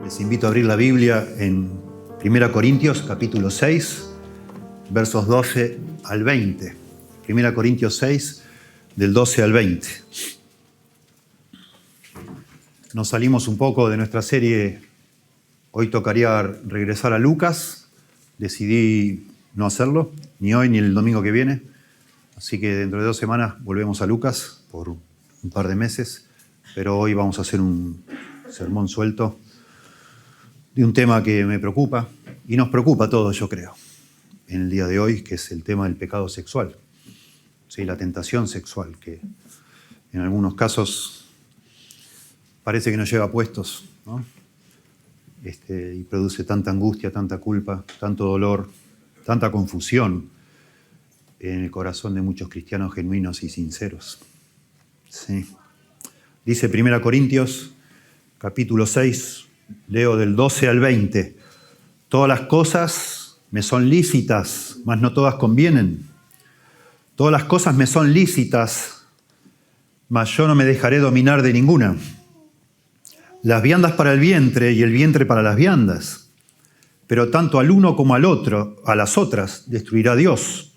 Les invito a abrir la Biblia en 1 Corintios capítulo 6, versos 12 al 20. 1 Corintios 6, del 12 al 20. Nos salimos un poco de nuestra serie. Hoy tocaría regresar a Lucas. Decidí no hacerlo, ni hoy ni el domingo que viene. Así que dentro de 2 semanas volvemos a Lucas por un par de meses. Pero hoy vamos a hacer un sermón suelto de un tema que me preocupa y nos preocupa a todos, yo creo, en el día de hoy, que es el tema del pecado sexual. Sí, la tentación sexual, que en algunos casos parece que nos lleva puestos, ¿no? Y produce tanta angustia, tanta culpa, tanto dolor, tanta confusión en el corazón de muchos cristianos genuinos y sinceros. Sí. Dice 1 Corintios, capítulo 6, leo del 12 al 20. Todas las cosas me son lícitas, mas no todas convienen. Todas las cosas me son lícitas, mas yo no me dejaré dominar de ninguna. Las viandas para el vientre y el vientre para las viandas. Pero tanto al uno como al otro, a las otras, destruirá Dios.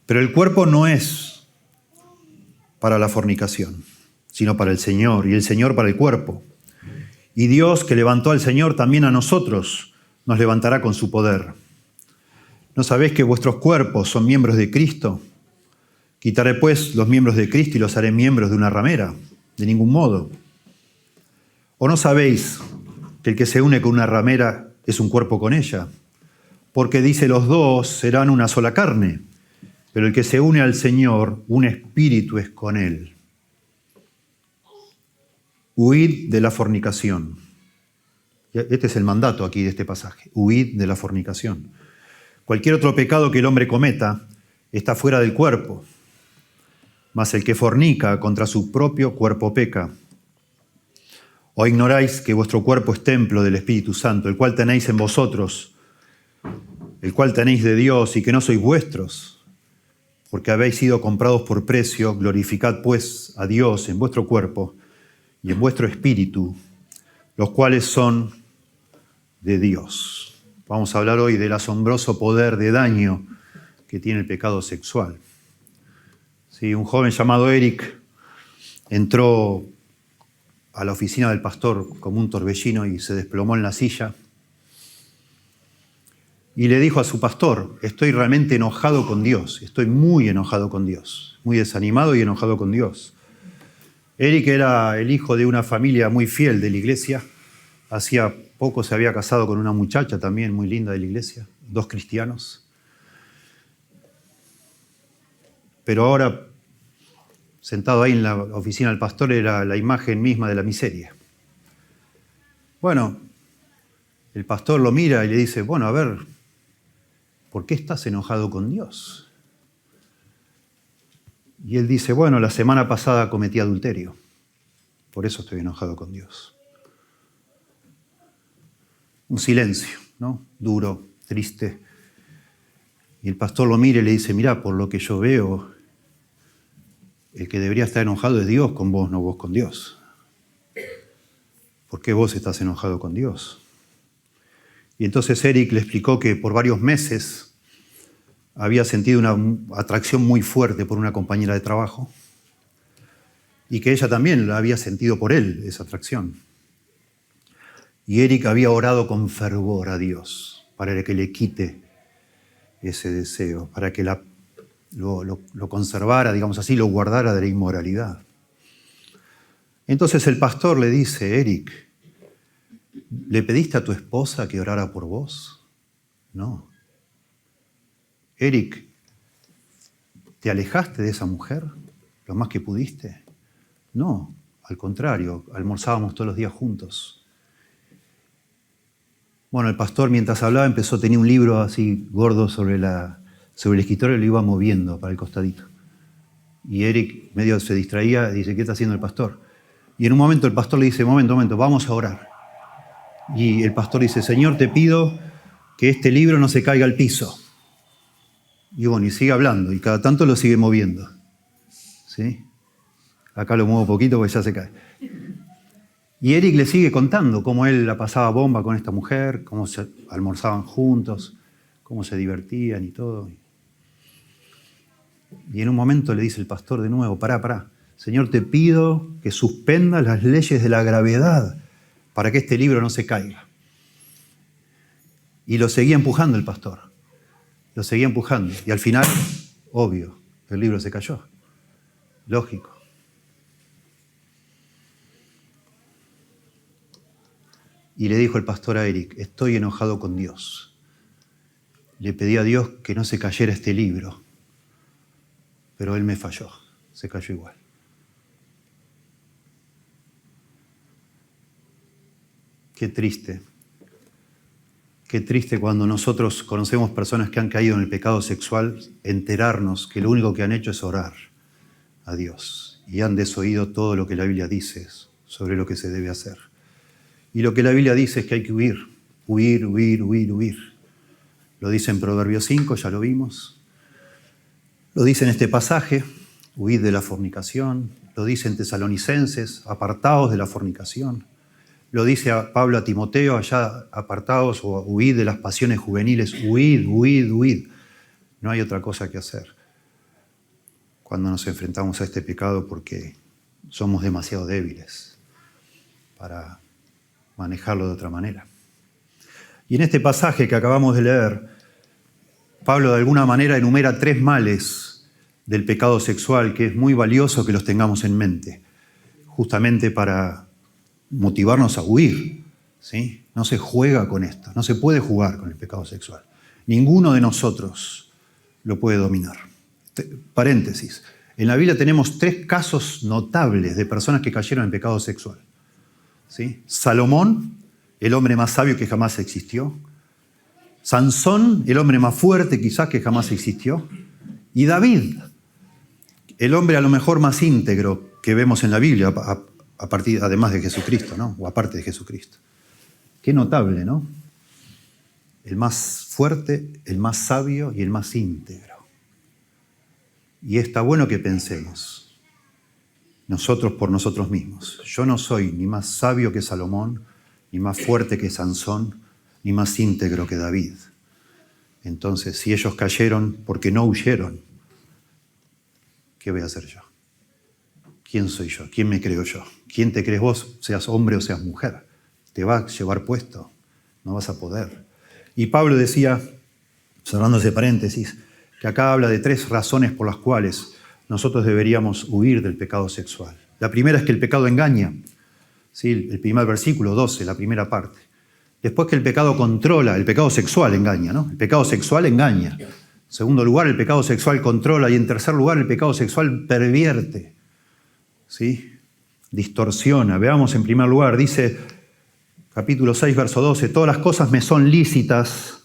Pero el cuerpo no es para la fornicación, sino para el Señor, y el Señor para el cuerpo. Y Dios, que levantó al Señor, también a nosotros nos levantará con su poder. ¿No sabéis que vuestros cuerpos son miembros de Cristo? Quitaré pues los miembros de Cristo y los haré miembros de una ramera. De ningún modo. ¿O no sabéis que el que se une con una ramera es un cuerpo con ella? Porque dice, los dos serán una sola carne, pero el que se une al Señor, un espíritu es con él. Huid de la fornicación. Este es el mandato aquí de este pasaje. Huid de la fornicación. Cualquier otro pecado que el hombre cometa está fuera del cuerpo, mas el que fornica contra su propio cuerpo peca. ¿O ignoráis que vuestro cuerpo es templo del Espíritu Santo, el cual tenéis en vosotros, el cual tenéis de Dios y que no sois vuestros? Porque habéis sido comprados por precio. Glorificad pues a Dios en vuestro cuerpo y en vuestro espíritu, los cuales son de Dios. Vamos a hablar hoy del asombroso poder de daño que tiene el pecado sexual. Sí, un joven llamado Eric entró a la oficina del pastor como un torbellino y se desplomó en la silla. Y le dijo a su pastor, estoy realmente enojado con Dios, estoy muy enojado con Dios, muy desanimado y enojado con Dios. Eric era el hijo de una familia muy fiel de la iglesia. Hacía poco se había casado con una muchacha también muy linda de la iglesia, 2 cristianos. Pero ahora, sentado ahí en la oficina del pastor, era la imagen misma de la miseria. Bueno, el pastor lo mira y le dice, bueno, a ver, ¿por qué estás enojado con Dios? Y él dice, bueno, la semana pasada cometí adulterio, por eso estoy enojado con Dios. Un silencio, ¿no? Duro, triste. Y el pastor lo mira y le dice, mirá, por lo que yo veo, el que debería estar enojado es Dios con vos, no vos con Dios. ¿Por qué vos estás enojado con Dios? Y entonces Eric le explicó que por varios meses había sentido una atracción muy fuerte por una compañera de trabajo y que ella también la había sentido por él, esa atracción. Y Eric había orado con fervor a Dios para que le quite ese deseo, para que lo conservara, digamos así, lo guardara de la inmoralidad. Entonces el pastor le dice, Eric, ¿le pediste a tu esposa que orara por vos? No. Eric, ¿te alejaste de esa mujer lo más que pudiste? No, al contrario, almorzábamos todos los días juntos. Bueno, el pastor mientras hablaba tenía un libro así gordo sobre el escritorio y lo iba moviendo para el costadito. Y Eric medio se distraía y dice, ¿qué está haciendo el pastor? Y en un momento el pastor le dice, momento, vamos a orar. Y el pastor dice, Señor, te pido que este libro no se caiga al piso. Y bueno, y sigue hablando, y cada tanto lo sigue moviendo. ¿Sí? Acá lo muevo poquito porque ya se cae. Y Eric le sigue contando cómo él la pasaba bomba con esta mujer, cómo se almorzaban juntos, cómo se divertían y todo. Y en un momento le dice el pastor de nuevo, pará, Señor, te pido que suspendas las leyes de la gravedad para que este libro no se caiga. Y lo seguía empujando el pastor, lo seguía empujando. Y al final, obvio, el libro se cayó. Lógico. Y le dijo el pastor a Eric, estoy enojado con Dios. Le pedí a Dios que no se cayera este libro, pero él me falló, se cayó igual. Qué triste cuando nosotros conocemos personas que han caído en el pecado sexual, enterarnos que lo único que han hecho es orar a Dios y han desoído todo lo que la Biblia dice sobre lo que se debe hacer. Y lo que la Biblia dice es que hay que huir. Lo dice en Proverbios 5, ya lo vimos. Lo dice en este pasaje, huid de la fornicación. Lo dice en Tesalonicenses, apartaos de la fornicación. Lo dice a Pablo a Timoteo, allá apartaos o huid de las pasiones juveniles. Huid. No hay otra cosa que hacer cuando nos enfrentamos a este pecado porque somos demasiado débiles para manejarlo de otra manera. Y en este pasaje que acabamos de leer, Pablo de alguna manera enumera 3 males del pecado sexual que es muy valioso que los tengamos en mente, justamente para motivarnos a huir, ¿sí? No se juega con esto, no se puede jugar con el pecado sexual. Ninguno de nosotros lo puede dominar. Paréntesis, en la Biblia tenemos 3 casos notables de personas que cayeron en pecado sexual. ¿Sí? Salomón, el hombre más sabio que jamás existió. Sansón, el hombre más fuerte quizás que jamás existió. Y David, el hombre a lo mejor más íntegro que vemos en la Biblia, además de Jesucristo, ¿no? O aparte de Jesucristo. Qué notable, ¿no? El más fuerte, el más sabio y el más íntegro. Y está bueno que pensemos. Nosotros por nosotros mismos. Yo no soy ni más sabio que Salomón, ni más fuerte que Sansón, ni más íntegro que David. Entonces, si ellos cayeron porque no huyeron, ¿qué voy a hacer yo? ¿Quién soy yo? ¿Quién me creo yo? ¿Quién te crees vos, seas hombre o seas mujer? Te va a llevar puesto, no vas a poder. Y Pablo decía, cerrando ese paréntesis, que acá habla de 3 razones por las cuales nosotros deberíamos huir del pecado sexual. La primera es que el pecado engaña. ¿Sí? El primer versículo 12, la primera parte. Después que el pecado controla, el pecado sexual engaña, ¿no? El pecado sexual engaña. En segundo lugar, el pecado sexual controla. Y en tercer lugar, el pecado sexual pervierte. ¿Sí? Distorsiona. Veamos en primer lugar, dice capítulo 6, verso 12, todas las cosas me son lícitas,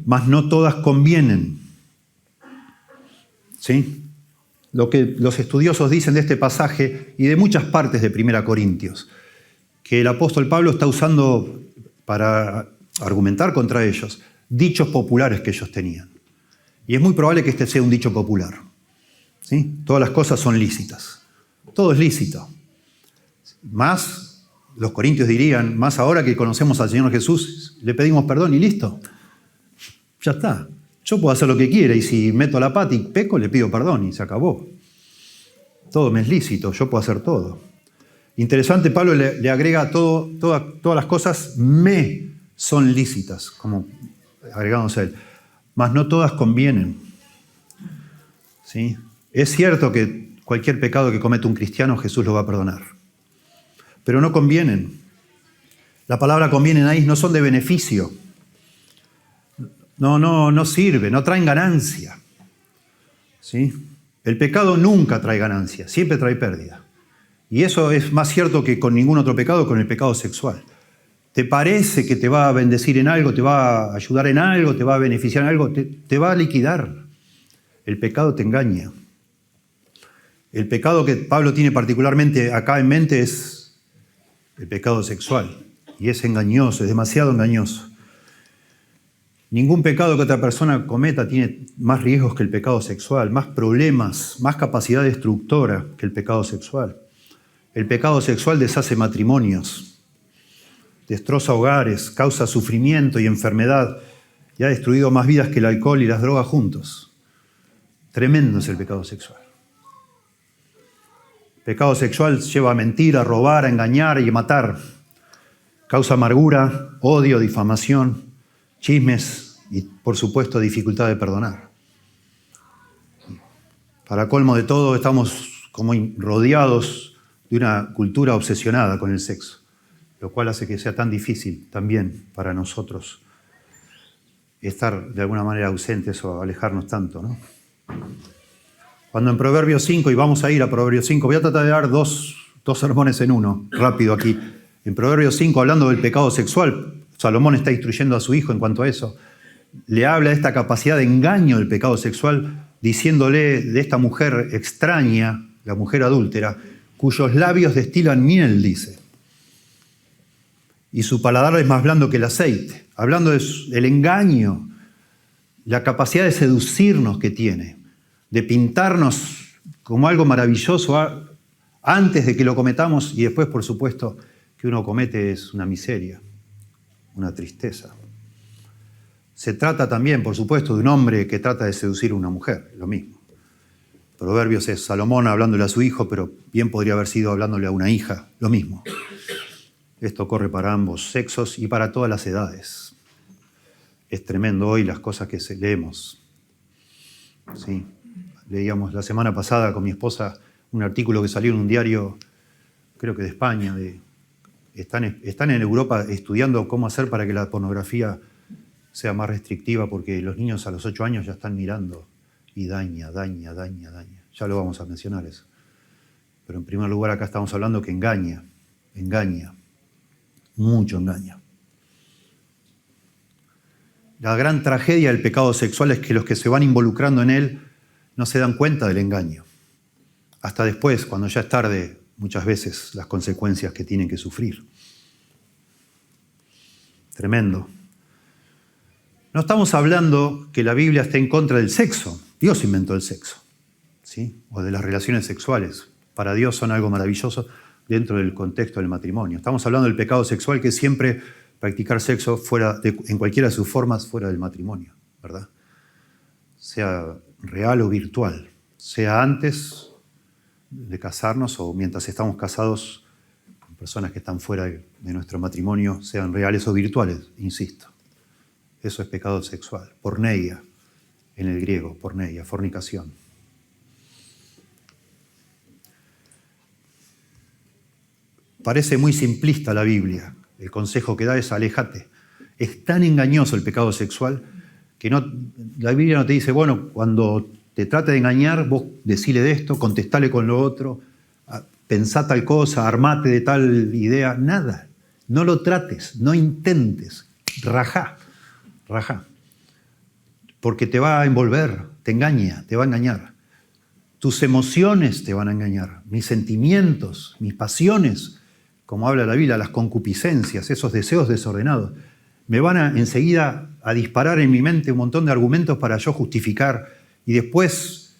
mas no todas convienen. ¿Sí? Lo que los estudiosos dicen de este pasaje y de muchas partes de 1 Corintios, que el apóstol Pablo está usando para argumentar contra ellos, dichos populares que ellos tenían. Y es muy probable que este sea un dicho popular. ¿Sí? Todas las cosas son lícitas. Todo es lícito. Más, los corintios dirían, más ahora que conocemos al Señor Jesús, le pedimos perdón y listo. Ya está. Yo puedo hacer lo que quiera y si meto la pata y peco, le pido perdón y se acabó. Todo me es lícito, yo puedo hacer todo. Interesante, Pablo le agrega todas las cosas me son lícitas, como agregándose a él, mas no todas convienen. ¿Sí? Es cierto que cualquier pecado que cometa un cristiano Jesús lo va a perdonar, pero no convienen. La palabra convienen ahí no son de beneficio. No sirve, no traen ganancia. ¿Sí? El pecado nunca trae ganancia, siempre trae pérdida. Y eso es más cierto que con ningún otro pecado, con el pecado sexual. Te parece que te va a bendecir en algo, te va a ayudar en algo, te va a beneficiar en algo, te va a liquidar. El pecado te engaña. El pecado que Pablo tiene particularmente acá en mente es el pecado sexual. Y es engañoso, es demasiado engañoso. Ningún pecado que otra persona cometa tiene más riesgos que el pecado sexual, más problemas, más capacidad destructora que el pecado sexual. El pecado sexual deshace matrimonios, destroza hogares, causa sufrimiento y enfermedad y ha destruido más vidas que el alcohol y las drogas juntos. Tremendo es el pecado sexual. El pecado sexual lleva a mentir, a robar, a engañar y a matar. Causa amargura, odio, difamación, chismes y, por supuesto, dificultad de perdonar. Para colmo de todo, estamos como rodeados de una cultura obsesionada con el sexo, lo cual hace que sea tan difícil también para nosotros estar de alguna manera ausentes o alejarnos tanto, ¿no? Cuando en Proverbios 5, y vamos a ir a Proverbios 5, voy a tratar de dar dos sermones en uno, rápido aquí. En Proverbios 5, hablando del pecado sexual, Salomón está instruyendo a su hijo en cuanto a eso. Le habla de esta capacidad de engaño del pecado sexual, diciéndole de esta mujer extraña, la mujer adúltera, cuyos labios destilan miel, dice. Y su paladar es más blando que el aceite. Hablando del engaño, la capacidad de seducirnos que tiene, de pintarnos como algo maravilloso antes de que lo cometamos y después, por supuesto, que uno comete es una miseria, una tristeza. Se trata también, por supuesto, de un hombre que trata de seducir a una mujer, lo mismo. Proverbios es Salomón hablándole a su hijo, pero bien podría haber sido hablándole a una hija, lo mismo. Esto corre para ambos sexos y para todas las edades. Es tremendo hoy las cosas que leemos. Sí. Leíamos la semana pasada con mi esposa un artículo que salió en un diario, creo que de España. Están en Europa estudiando cómo hacer para que la pornografía sea más restrictiva, porque los niños a los 8 años ya están mirando y daña. Ya lo vamos a mencionar eso. Pero en primer lugar acá estamos hablando que engaña, mucho engaña. La gran tragedia del pecado sexual es que los que se van involucrando en él no se dan cuenta del engaño. Hasta después, cuando ya es tarde, muchas veces las consecuencias que tienen que sufrir. Tremendo. No estamos hablando que la Biblia esté en contra del sexo. Dios inventó el sexo, ¿sí? O de las relaciones sexuales. Para Dios son algo maravilloso dentro del contexto del matrimonio. Estamos hablando del pecado sexual, que es siempre practicar sexo en cualquiera de sus formas fuera del matrimonio, ¿verdad? Sea real o virtual, sea antes de casarnos o mientras estamos casados con personas que están fuera de nuestro matrimonio, sean reales o virtuales, insisto. Eso es pecado sexual, porneia, en el griego, porneia, fornicación. Parece muy simplista la Biblia. El consejo que da es aléjate. Es tan engañoso el pecado sexual que la Biblia no te dice, bueno, cuando te trate de engañar, vos decile de esto, contestale con lo otro, pensá tal cosa, armate de tal idea, nada. No lo trates, no intentes, rajá. Porque te va a envolver, te engaña, te va a engañar. Tus emociones te van a engañar, mis sentimientos, mis pasiones, como habla la Biblia, las concupiscencias, esos deseos desordenados, me van enseguida a disparar en mi mente un montón de argumentos para yo justificar y después,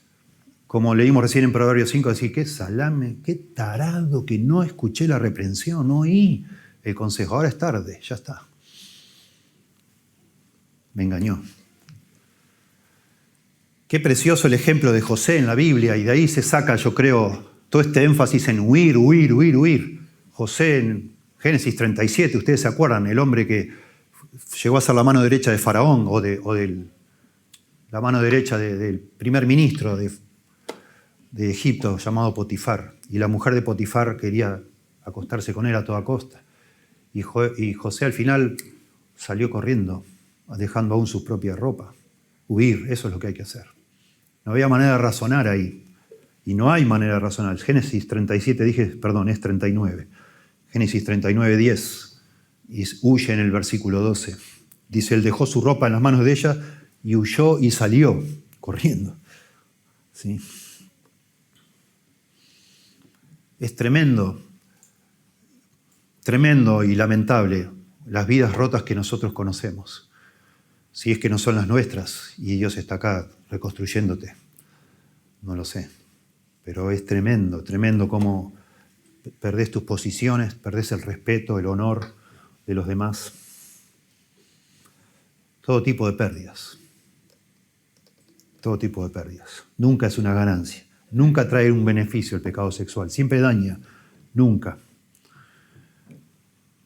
como leímos recién en Proverbios 5, decir, qué salame, qué tarado que no escuché la reprensión, no oí el consejo, ahora es tarde, ya está. Me engañó. Qué precioso el ejemplo de José en la Biblia, y de ahí se saca, yo creo, todo este énfasis en huir. José en Génesis 37, ustedes se acuerdan, el hombre que llegó a ser la mano derecha de Faraón o la mano derecha del primer ministro de Egipto, llamado Potifar. Y la mujer de Potifar quería acostarse con él a toda costa. Y José al final salió corriendo, dejando aún su propia ropa. Huir, eso es lo que hay que hacer. No había manera de razonar ahí. Y no hay manera de razonar. Génesis 37, es 39. Génesis 39, 10. Y huye en el versículo 12. Dice, él dejó su ropa en las manos de ella y huyó y salió corriendo. ¿Sí? Es tremendo y lamentable las vidas rotas que nosotros conocemos. Si es que no son las nuestras y Dios está acá reconstruyéndote. No lo sé. Pero es tremendo cómo perdés tus posiciones, perdés el respeto, el honor de los demás. Todo tipo de pérdidas. Todo tipo de pérdidas. Nunca es una ganancia. Nunca trae un beneficio el pecado sexual. Siempre daña. Nunca.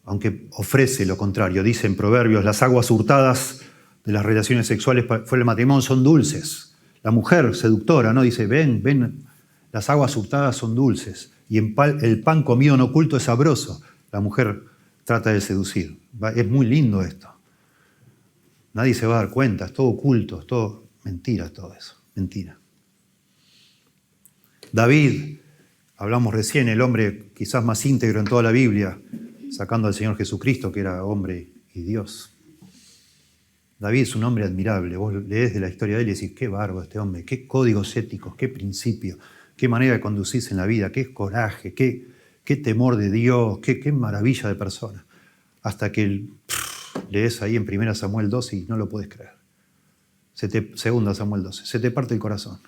Aunque ofrece lo contrario. Dice en Proverbios, las aguas hurtadas de las relaciones sexuales fuera del matrimonio son dulces. La mujer seductora, ¿no? Dice, ven, las aguas hurtadas son dulces. Y el pan comido en oculto es sabroso. La mujer trata de seducir. Es muy lindo esto. Nadie se va a dar cuenta, es todo oculto, es todo mentira, todo eso. Mentira. David, hablamos recién, el hombre quizás más íntegro en toda la Biblia, sacando al Señor Jesucristo, que era hombre y Dios. David es un hombre admirable. Vos leés de la historia de él y decís, qué bárbaro este hombre, qué códigos éticos, qué principios, qué manera de conducirse en la vida, qué coraje, qué temor de Dios, qué maravilla de persona. Hasta que lees ahí en 1 Samuel 12 y no lo puedes creer. 2 Samuel 12. Se te parte el corazón.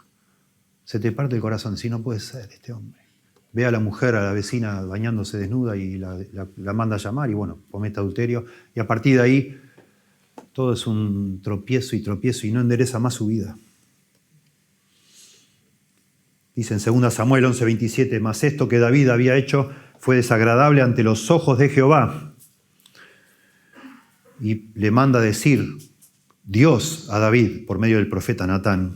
Se te parte el corazón. Si no puede ser este hombre. Ve a la mujer, a la vecina bañándose desnuda y la manda a llamar y bueno, comete adulterio. Y a partir de ahí todo es un tropiezo y no endereza más su vida. Dice en 2 Samuel 11:27, mas esto que David había hecho fue desagradable ante los ojos de Jehová. Y le manda decir Dios a David por medio del profeta Natán,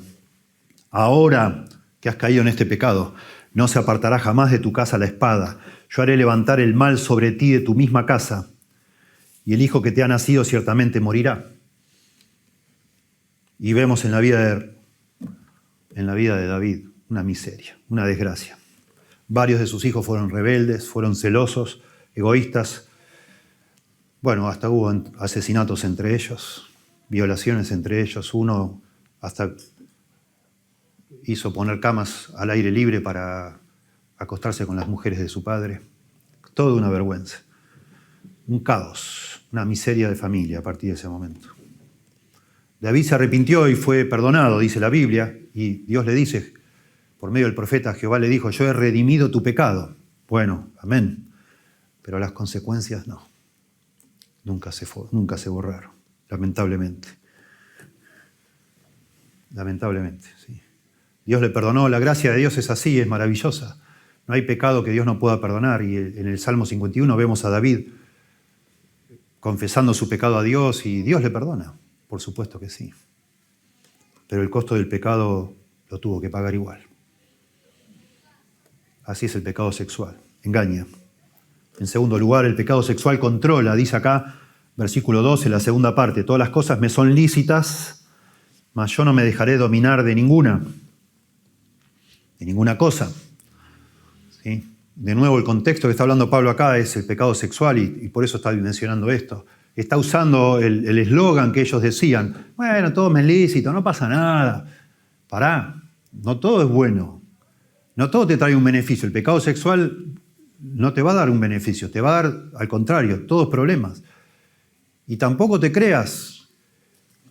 ahora que has caído en este pecado, no se apartará jamás de tu casa la espada. Yo haré levantar el mal sobre ti de tu misma casa, y el hijo que te ha nacido ciertamente morirá. Y vemos en la vida de David una miseria, una desgracia. Varios de sus hijos fueron rebeldes, fueron celosos, egoístas. Bueno, hasta hubo asesinatos entre ellos, violaciones entre ellos. Uno hasta hizo poner camas al aire libre para acostarse con las mujeres de su padre. Todo una vergüenza. Un caos, una miseria de familia a partir de ese momento. David se arrepintió y fue perdonado, dice la Biblia, y Dios le dice, por medio del profeta, Jehová le dijo, yo he redimido tu pecado. Bueno, amén. Pero las consecuencias no. Nunca se borraron, lamentablemente. Lamentablemente, sí. Dios le perdonó, la gracia de Dios es así, es maravillosa. No hay pecado que Dios no pueda perdonar. Y en el Salmo 51 vemos a David confesando su pecado a Dios y Dios le perdona. Por supuesto que sí. Pero el costo del pecado lo tuvo que pagar igual. Así es el pecado sexual, engaña. En segundo lugar, el pecado sexual controla, dice acá, versículo 12, la segunda parte, todas las cosas me son lícitas, mas yo no me dejaré dominar de ninguna cosa. ¿Sí? De nuevo, el contexto que está hablando Pablo acá es el pecado sexual y por eso está mencionando esto. Está usando el eslogan que ellos decían, bueno, todo me es lícito, no pasa nada. Pará, no todo es bueno, no todo te trae un beneficio. El pecado sexual no te va a dar un beneficio, te va a dar, al contrario, todos problemas. Y tampoco te creas,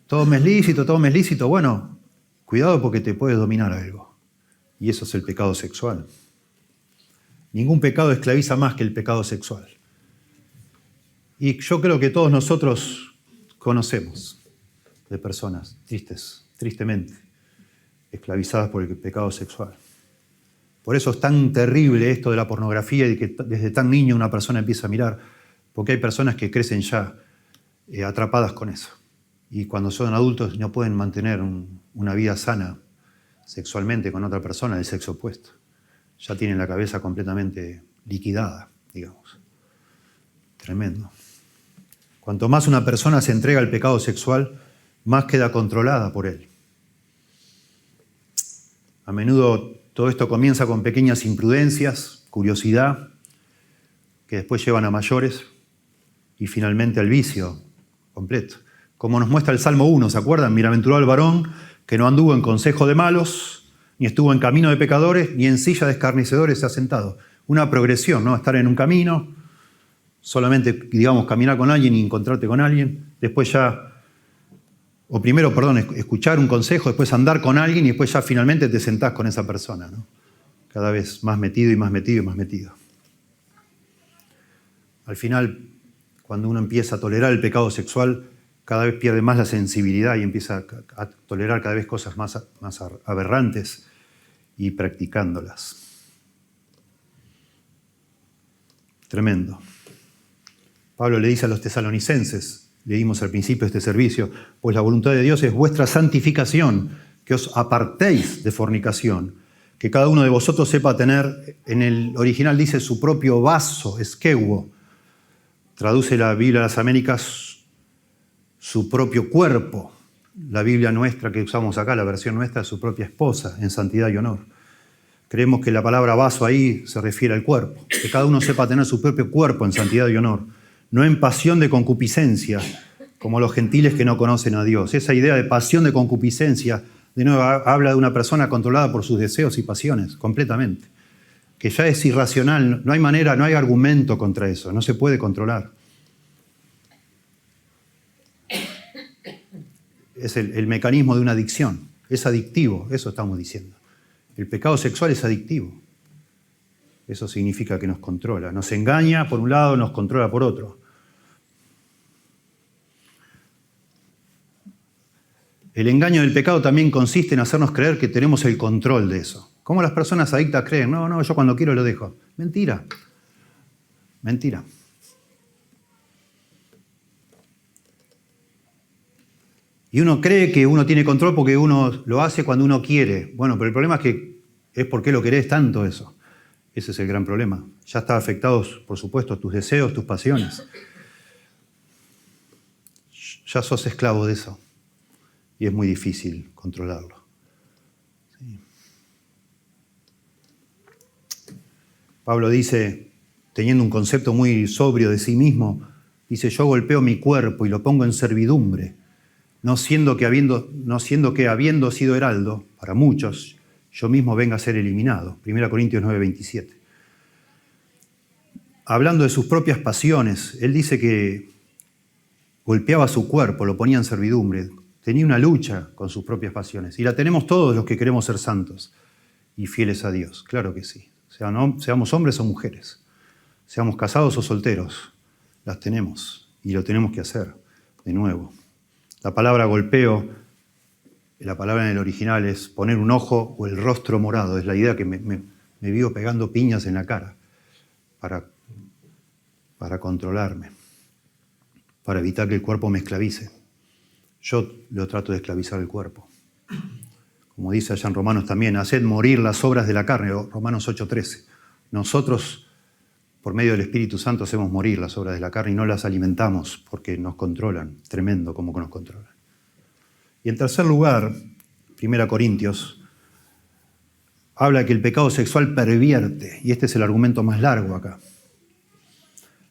todo me es lícito. Bueno, cuidado porque te puedes dominar algo. Y eso es el pecado sexual. Ningún pecado esclaviza más que el pecado sexual. Y yo creo que todos nosotros conocemos de personas tristemente, esclavizadas por el pecado sexual. Por eso es tan terrible esto de la pornografía y que desde tan niño una persona empieza a mirar, porque hay personas que crecen ya atrapadas con eso. Y cuando son adultos no pueden mantener una vida sana sexualmente con otra persona del sexo opuesto. Ya tienen la cabeza completamente liquidada, digamos. Tremendo. Cuanto más una persona se entrega al pecado sexual, más queda controlada por él. A menudo todo esto comienza con pequeñas imprudencias, curiosidad, que después llevan a mayores y finalmente al vicio completo. Como nos muestra el Salmo 1, ¿se acuerdan? Bienaventurado el varón que no anduvo en consejo de malos, ni estuvo en camino de pecadores, ni en silla de escarnecedores se ha sentado. Una progresión, ¿no? Estar en un camino, solamente, digamos, caminar con alguien y encontrarte con alguien, después ya, o primero, escuchar un consejo, después andar con alguien y después ya finalmente te sentás con esa persona, ¿no? Cada vez más metido y más metido y más metido. Al final, cuando uno empieza a tolerar el pecado sexual, cada vez pierde más la sensibilidad y empieza a tolerar cada vez cosas más aberrantes y practicándolas. Tremendo. Pablo le dice a los tesalonicenses, leímos al principio de este servicio, pues la voluntad de Dios es vuestra santificación, que os apartéis de fornicación, que cada uno de vosotros sepa tener, en el original dice su propio vaso, esqueuo, traduce la Biblia de las Américas, su propio cuerpo. La Biblia nuestra que usamos acá, la versión nuestra, su propia esposa, en santidad y honor. Creemos que la palabra vaso ahí se refiere al cuerpo, que cada uno sepa tener su propio cuerpo en santidad y honor, no en pasión de concupiscencia, como los gentiles que no conocen a Dios. Esa idea de pasión de concupiscencia, de nuevo, habla de una persona controlada por sus deseos y pasiones, completamente, que ya es irracional, no hay manera, no hay argumento contra eso, no se puede controlar. Es el mecanismo de una adicción, es adictivo, eso estamos diciendo. El pecado sexual es adictivo. Eso significa que nos controla. Nos engaña por un lado, nos controla por otro. El engaño del pecado también consiste en hacernos creer que tenemos el control de eso. ¿Cómo las personas adictas creen? No, yo cuando quiero lo dejo. Mentira. Mentira. Y uno cree que uno tiene control porque uno lo hace cuando uno quiere. Bueno, pero el problema es que es por qué lo querés tanto eso. Ese es el gran problema. Ya están afectados, por supuesto, tus deseos, tus pasiones. Ya sos esclavo de eso. Y es muy difícil controlarlo. Sí. Pablo dice, teniendo un concepto muy sobrio de sí mismo, dice, yo golpeo mi cuerpo y lo pongo en servidumbre, no siendo que habiendo sido heraldo, para muchos, yo mismo venga a ser eliminado. 1 Corintios 9:27. Hablando de sus propias pasiones, él dice que golpeaba su cuerpo, lo ponía en servidumbre, tenía una lucha con sus propias pasiones. Y la tenemos todos los que queremos ser santos y fieles a Dios, claro que sí. Seamos hombres o mujeres, seamos casados o solteros, las tenemos y lo tenemos que hacer de nuevo. La palabra golpeo, la palabra en el original es poner un ojo o el rostro morado. Es la idea que me vivo pegando piñas en la cara para controlarme, para evitar que el cuerpo me esclavice. Yo lo trato de esclavizar el cuerpo. Como dice allá en Romanos también, haced morir las obras de la carne, Romanos 8:13. Nosotros, por medio del Espíritu Santo, hacemos morir las obras de la carne y no las alimentamos porque nos controlan. Tremendo como que nos controlan. Y en tercer lugar, 1 Corintios, habla de que el pecado sexual pervierte, y este es el argumento más largo acá.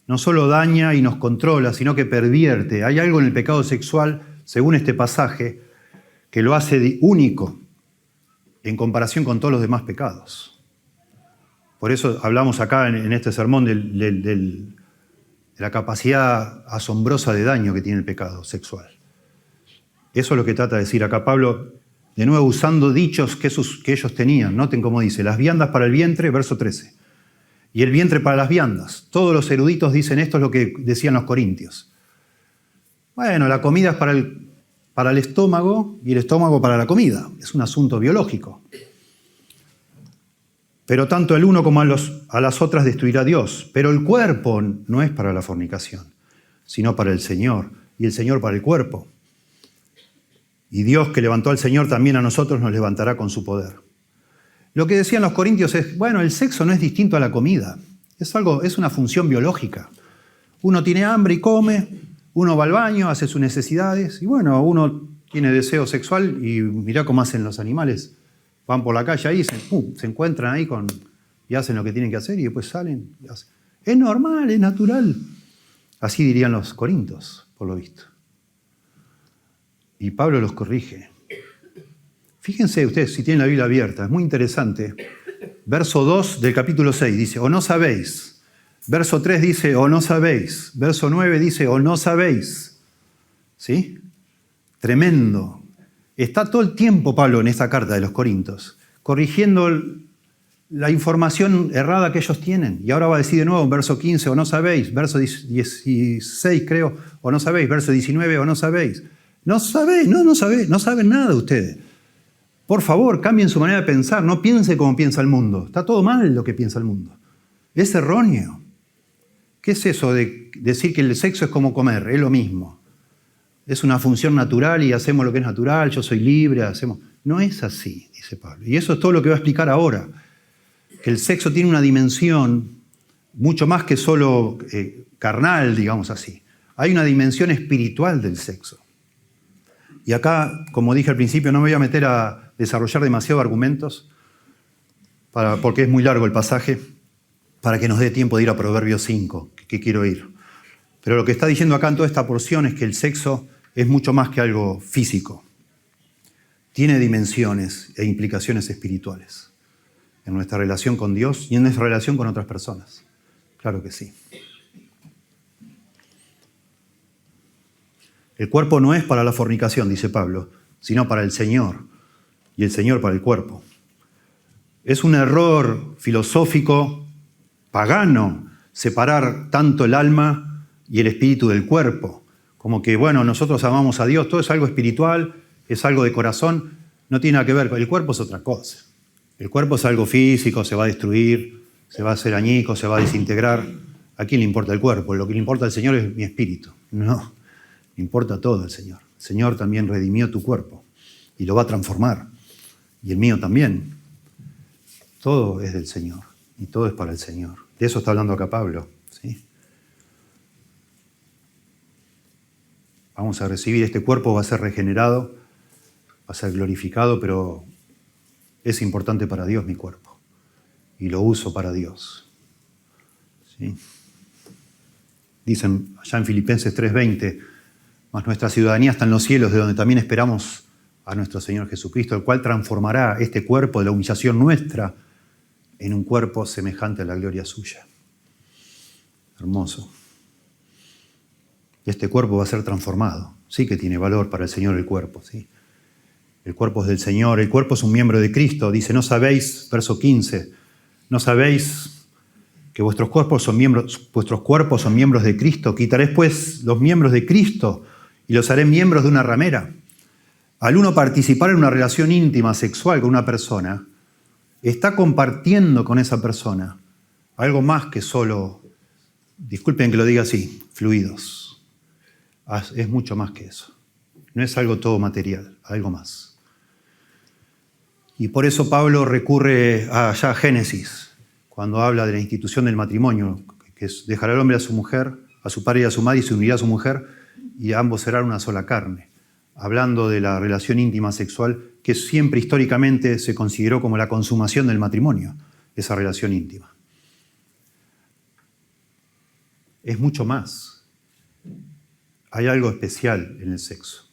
No solo daña y nos controla, sino que pervierte. Hay algo en el pecado sexual, según este pasaje, que lo hace único en comparación con todos los demás pecados. Por eso hablamos acá en este sermón de la capacidad asombrosa de daño que tiene el pecado sexual. Eso es lo que trata de decir acá Pablo, de nuevo usando dichos que ellos tenían. Noten cómo dice, las viandas para el vientre, verso 13, y el vientre para las viandas. Todos los eruditos dicen esto es lo que decían los corintios. Bueno, la comida es para el estómago y el estómago para la comida. Es un asunto biológico. Pero tanto el uno como a las otras destruirá Dios. Pero el cuerpo no es para la fornicación, sino para el Señor, y el Señor para el cuerpo. Y Dios que levantó al Señor también a nosotros nos levantará con su poder. Lo que decían los corintios es, bueno, el sexo no es distinto a la comida. Es una función biológica. Uno tiene hambre y come, uno va al baño, hace sus necesidades, y bueno, uno tiene deseo sexual y mirá cómo hacen los animales. Van por la calle ahí, se encuentran ahí y hacen lo que tienen que hacer y después salen. Y hacen. Es normal, es natural. Así dirían los corintios, por lo visto. Y Pablo los corrige. Fíjense ustedes, si tienen la Biblia abierta, es muy interesante. Verso 2 del capítulo 6 dice, o no sabéis. Verso 3 dice, o no sabéis. Verso 9 dice, o no sabéis. ¿Sí? Tremendo. Está todo el tiempo Pablo en esta carta de los Corintios, corrigiendo la información errada que ellos tienen. Y ahora va a decir de nuevo en verso 15, o no sabéis, verso 16 creo, o no sabéis, verso 19, o no sabéis. No sabéis, no sabéis, no saben nada ustedes. Por favor, cambien su manera de pensar, no piense como piensa el mundo. Está todo mal lo que piensa el mundo. Es erróneo. ¿Qué es eso de decir que el sexo es como comer? Es lo mismo. Es una función natural y hacemos lo que es natural, yo soy libre, hacemos... No es así, dice Pablo. Y eso es todo lo que voy a explicar ahora. Que el sexo tiene una dimensión mucho más que solo carnal, digamos así. Hay una dimensión espiritual del sexo. Y acá, como dije al principio, no me voy a meter a desarrollar demasiados argumentos, porque es muy largo el pasaje, para que nos dé tiempo de ir a Proverbios 5, que quiero ir. Pero lo que está diciendo acá en toda esta porción es que el sexo es mucho más que algo físico. Tiene dimensiones e implicaciones espirituales en nuestra relación con Dios y en nuestra relación con otras personas. Claro que sí. El cuerpo no es para la fornicación, dice Pablo, sino para el Señor, y el Señor para el cuerpo. Es un error filosófico, pagano, separar tanto el alma y el espíritu del cuerpo. Como que, bueno, nosotros amamos a Dios, todo es algo espiritual, es algo de corazón, no tiene nada que ver, el cuerpo es otra cosa. El cuerpo es algo físico, se va a destruir, se va a hacer añico, se va a desintegrar. ¿A quién le importa el cuerpo? Lo que le importa al Señor es mi espíritu. No, le importa todo al Señor. El Señor también redimió tu cuerpo y lo va a transformar. Y el mío también. Todo es del Señor y todo es para el Señor. De eso está hablando acá Pablo, ¿sí? Vamos a recibir, este cuerpo va a ser regenerado, va a ser glorificado, pero es importante para Dios mi cuerpo. Y lo uso para Dios. ¿Sí? Dicen allá en Filipenses 3:20, mas nuestra ciudadanía está en los cielos, de donde también esperamos a nuestro Señor Jesucristo, el cual transformará este cuerpo de la humillación nuestra en un cuerpo semejante a la gloria suya. Hermoso. Este cuerpo va a ser transformado. Sí que tiene valor para el Señor el cuerpo, ¿sí? El cuerpo es del Señor, el cuerpo es un miembro de Cristo. Dice, no sabéis, verso 15, no sabéis que vuestros cuerpos son miembros de Cristo. Quitaréis pues los miembros de Cristo y los haré miembros de una ramera. Al uno participar en una relación íntima, sexual con una persona, está compartiendo con esa persona algo más que solo, disculpen que lo diga así, fluidos. Es mucho más que eso. No es algo todo material, algo más. Y por eso Pablo recurre allá a Génesis, cuando habla de la institución del matrimonio, que es dejará el hombre a su mujer, a su padre y a su madre, y se unirá a su mujer, y ambos serán una sola carne. Hablando de la relación íntima sexual, que siempre históricamente se consideró como la consumación del matrimonio, esa relación íntima. Es mucho más. Hay algo especial en el sexo,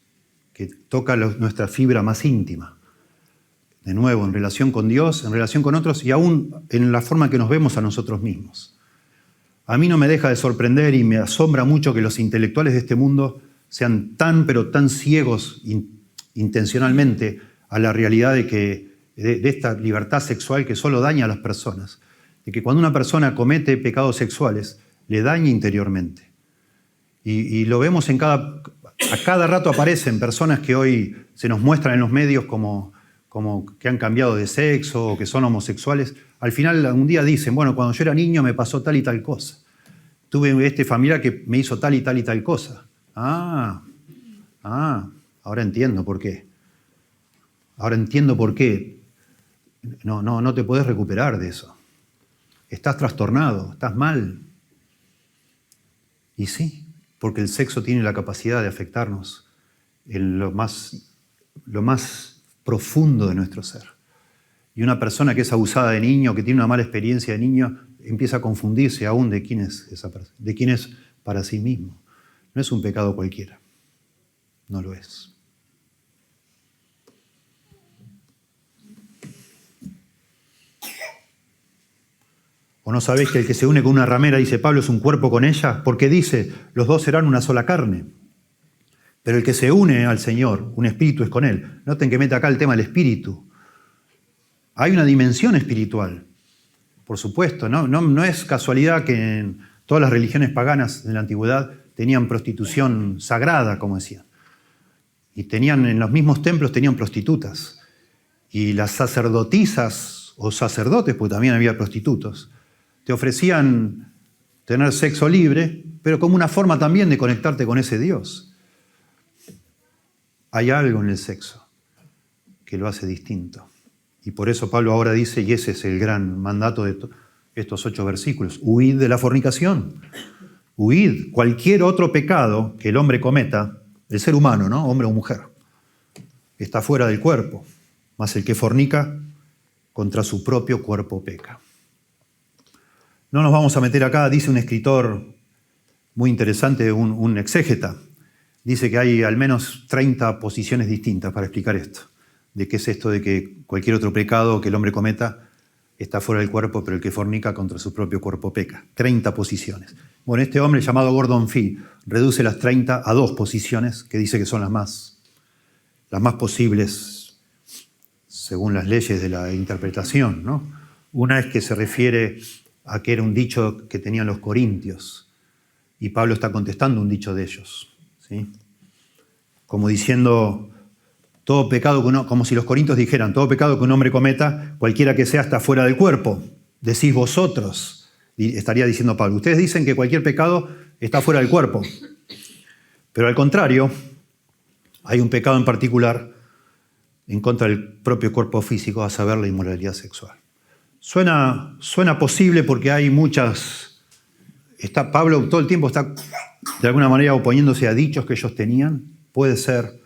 que toca nuestra fibra más íntima. De nuevo, en relación con Dios, en relación con otros y aún en la forma que nos vemos a nosotros mismos. A mí no me deja de sorprender y me asombra mucho que los intelectuales de este mundo sean tan, pero tan ciegos intencionalmente a la realidad de esta libertad sexual que solo daña a las personas. De que cuando una persona comete pecados sexuales, le daña interiormente. Y lo vemos a cada rato aparecen personas que hoy se nos muestran en los medios como que han cambiado de sexo o que son homosexuales. Al final un día dicen, bueno, cuando yo era niño me pasó tal y tal cosa. Tuve este familiar que me hizo tal y tal y tal cosa. Ahora entiendo por qué. Ahora entiendo por qué. No te podés recuperar de eso. Estás trastornado, estás mal. Y sí, porque el sexo tiene la capacidad de afectarnos en lo más profundo de nuestro ser. Y una persona que es abusada de niño, que tiene una mala experiencia de niño, empieza a confundirse aún de quién es esa persona, de quién es para sí mismo. No es un pecado cualquiera. No lo es. ¿O no sabéis que el que se une con una ramera, dice Pablo, es un cuerpo con ella? Porque dice, los dos serán una sola carne. Pero el que se une al Señor, un espíritu es con Él. Noten que mete acá el tema del espíritu. Hay una dimensión espiritual. por supuesto. No es casualidad que en todas las religiones paganas de la antigüedad tenían prostitución sagrada, como decían. Y en los mismos templos tenían prostitutas. Y las sacerdotisas o sacerdotes, porque también había prostitutos, te ofrecían tener sexo libre, pero como una forma también de conectarte con ese Dios. Hay algo en el sexo que lo hace distinto. Y por eso Pablo ahora dice, y ese es el gran mandato de estos 8 versículos, huid de la fornicación. Huid. Cualquier otro pecado que el hombre cometa, el ser humano, ¿no? Hombre o mujer, está fuera del cuerpo. Mas el que fornica, contra su propio cuerpo peca. No nos vamos a meter acá, dice un escritor muy interesante, un exégeta. Dice que hay al menos 30 posiciones distintas para explicar esto. De qué es esto de que cualquier otro pecado que el hombre cometa está fuera del cuerpo, pero el que fornica contra su propio cuerpo peca. 30 posiciones. Bueno, este hombre llamado Gordon Fee reduce las 30 a 2 posiciones que dice que son las más posibles según las leyes de la interpretación, ¿no? Una es que se refiere a que era un dicho que tenían los corintios y Pablo está contestando un dicho de ellos, ¿sí? Como diciendo, todo pecado como si los corintios dijeran, todo pecado que un hombre cometa, cualquiera que sea, está fuera del cuerpo. Decís vosotros, y estaría diciendo Pablo, ustedes dicen que cualquier pecado está fuera del cuerpo. Pero al contrario, hay un pecado en particular en contra del propio cuerpo físico, a saber, la inmoralidad sexual. Suena posible porque hay muchas... Pablo todo el tiempo está de alguna manera oponiéndose a dichos que ellos tenían. Puede ser.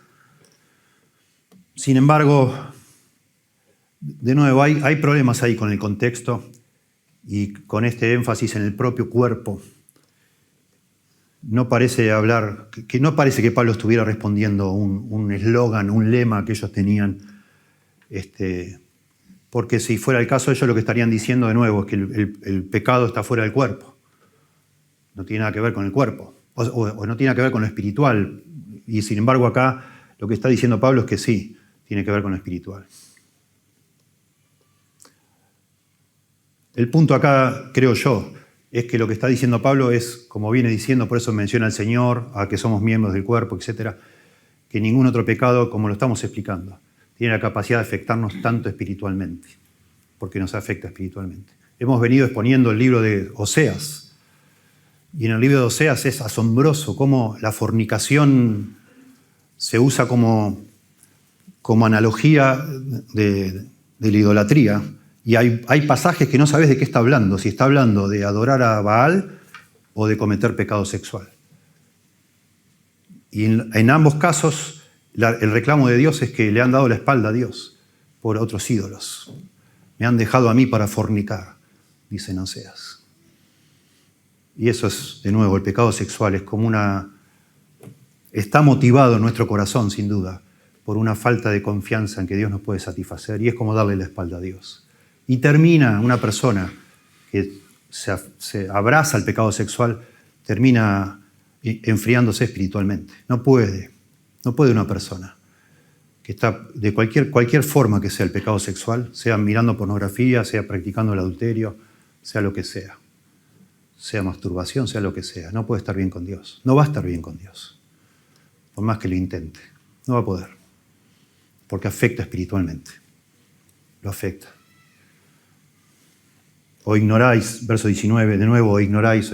Sin embargo, de nuevo, hay problemas ahí con el contexto y con este énfasis en el propio cuerpo. No parece que Pablo estuviera respondiendo un eslogan, un lema que ellos tenían. Porque si fuera el caso, ellos lo que estarían diciendo de nuevo es que el pecado está fuera del cuerpo. No tiene nada que ver con el cuerpo. O no tiene nada que ver con lo espiritual. Y sin embargo acá lo que está diciendo Pablo es que sí, tiene que ver con lo espiritual. El punto acá, creo yo, es que lo que está diciendo Pablo es, como viene diciendo, por eso menciona al Señor, a que somos miembros del cuerpo, etc., que ningún otro pecado, como lo estamos explicando, tiene la capacidad de afectarnos tanto espiritualmente, porque nos afecta espiritualmente. Hemos venido exponiendo el libro de Oseas, y en el libro de Oseas es asombroso cómo la fornicación se usa como analogía de la idolatría. Y hay pasajes que no sabes de qué está hablando, si está hablando de adorar a Baal o de cometer pecado sexual. Y en ambos casos, el reclamo de Dios es que le han dado la espalda a Dios por otros ídolos. Me han dejado a mí para fornicar, dicen Oseas. Y eso es, de nuevo, el pecado sexual es como está motivado en nuestro corazón, sin duda, por una falta de confianza en que Dios nos puede satisfacer, y es como darle la espalda a Dios. Y termina una persona que se abraza al pecado sexual, termina enfriándose espiritualmente. No puede una persona que está de cualquier forma que sea el pecado sexual, sea mirando pornografía, sea practicando el adulterio, sea lo que sea masturbación, sea lo que sea, no puede estar bien con Dios. No va a estar bien con Dios, por más que lo intente. No va a poder, porque afecta espiritualmente. Lo afecta. O ignoráis, verso 19, de nuevo, o ignoráis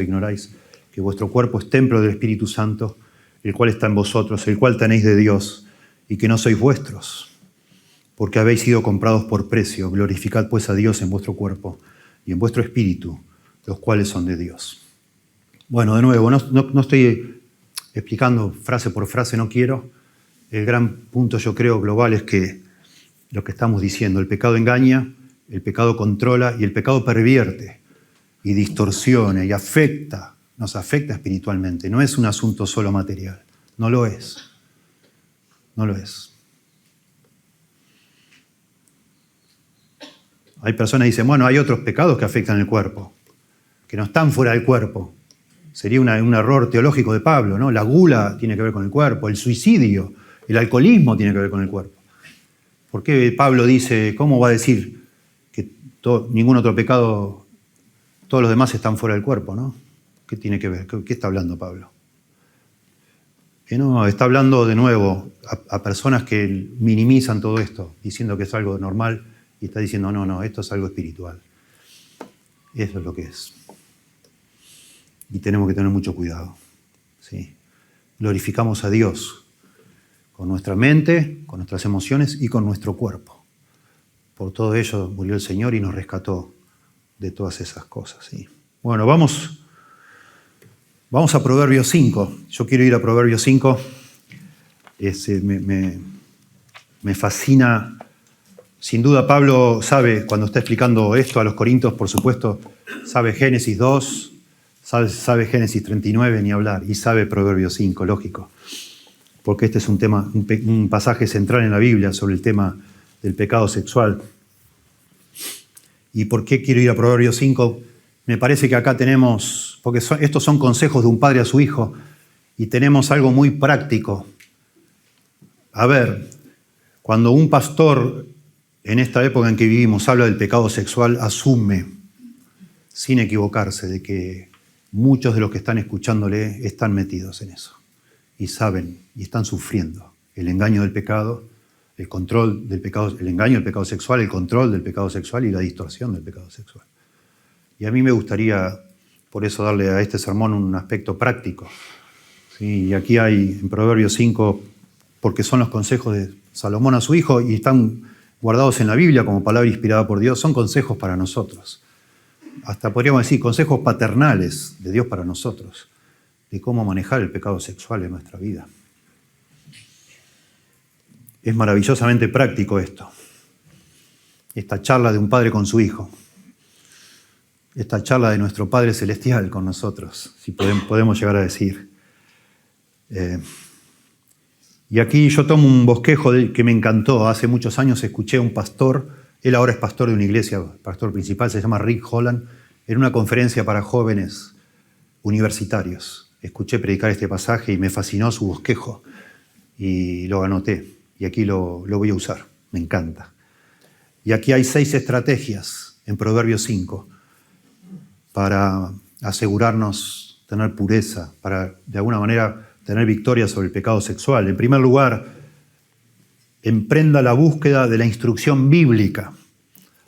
que vuestro cuerpo es templo del Espíritu Santo, el cual está en vosotros, el cual tenéis de Dios, y que no sois vuestros, porque habéis sido comprados por precio. Glorificad pues a Dios en vuestro cuerpo y en vuestro espíritu, los cuales son de Dios. Bueno, de nuevo, no estoy explicando frase por frase, no quiero. El gran punto, yo creo, global es que lo que estamos diciendo, el pecado engaña, el pecado controla y el pecado pervierte y distorsiona y nos afecta espiritualmente. No es un asunto solo material, no lo es. No lo es. Hay personas que dicen, bueno, hay otros pecados que afectan el cuerpo, que no están fuera del cuerpo. Sería un error teológico de Pablo, ¿no? La gula tiene que ver con el cuerpo, el suicidio, el alcoholismo tiene que ver con el cuerpo. ¿Por qué Pablo dice, cómo va a decir que ningún otro pecado todos los demás están fuera del cuerpo, ¿no? ¿Qué tiene que ver? ¿Qué está hablando Pablo? Que no, está hablando de nuevo a personas que minimizan todo esto, diciendo que es algo normal, y está diciendo, no, esto es algo espiritual. Eso es lo que es. Y tenemos que tener mucho cuidado. ¿Sí? Glorificamos a Dios con nuestra mente, con nuestras emociones y con nuestro cuerpo. Por todo ello murió el Señor y nos rescató de todas esas cosas. ¿Sí? Bueno, vamos a Proverbios 5. Yo quiero ir a Proverbios 5. Me fascina. Sin duda Pablo sabe, cuando está explicando esto a los Corintios, por supuesto, sabe Génesis 2, sabe Génesis 39, ni hablar, y sabe Proverbios 5, lógico. Porque este es un pasaje central en la Biblia sobre el tema del pecado sexual. ¿Y por qué quiero ir a Proverbios 5? Me parece que acá tenemos, porque estos son consejos de un padre a su hijo, y tenemos algo muy práctico. A ver, cuando un pastor en esta época en que vivimos habla del pecado sexual, asume, sin equivocarse, de que muchos de los que están escuchándole están metidos en eso, y saben, y están sufriendo el engaño del pecado, el control del pecado, el engaño del pecado sexual, el control del pecado sexual y la distorsión del pecado sexual. Y a mí me gustaría, por eso, darle a este sermón un aspecto práctico. ¿Sí? Y aquí hay, en Proverbios 5, porque son los consejos de Salomón a su hijo y están guardados en la Biblia como palabra inspirada por Dios, son consejos para nosotros. Hasta podríamos decir consejos paternales de Dios para nosotros, de cómo manejar el pecado sexual en nuestra vida. Es maravillosamente práctico esto. Esta charla de un padre con su hijo. Esta charla de nuestro Padre Celestial con nosotros, si podemos llegar a decir. Y aquí yo tomo un bosquejo que me encantó. Hace muchos años escuché a un pastor, él ahora es pastor de una iglesia, pastor principal, se llama Rick Holland, en una conferencia para jóvenes universitarios. Escuché predicar este pasaje y me fascinó su bosquejo y lo anoté. Y aquí lo voy a usar, me encanta. Y aquí hay 6 estrategias en Proverbios 5 para asegurarnos tener pureza, para de alguna manera tener victoria sobre el pecado sexual. En primer lugar, emprenda la búsqueda de la instrucción bíblica.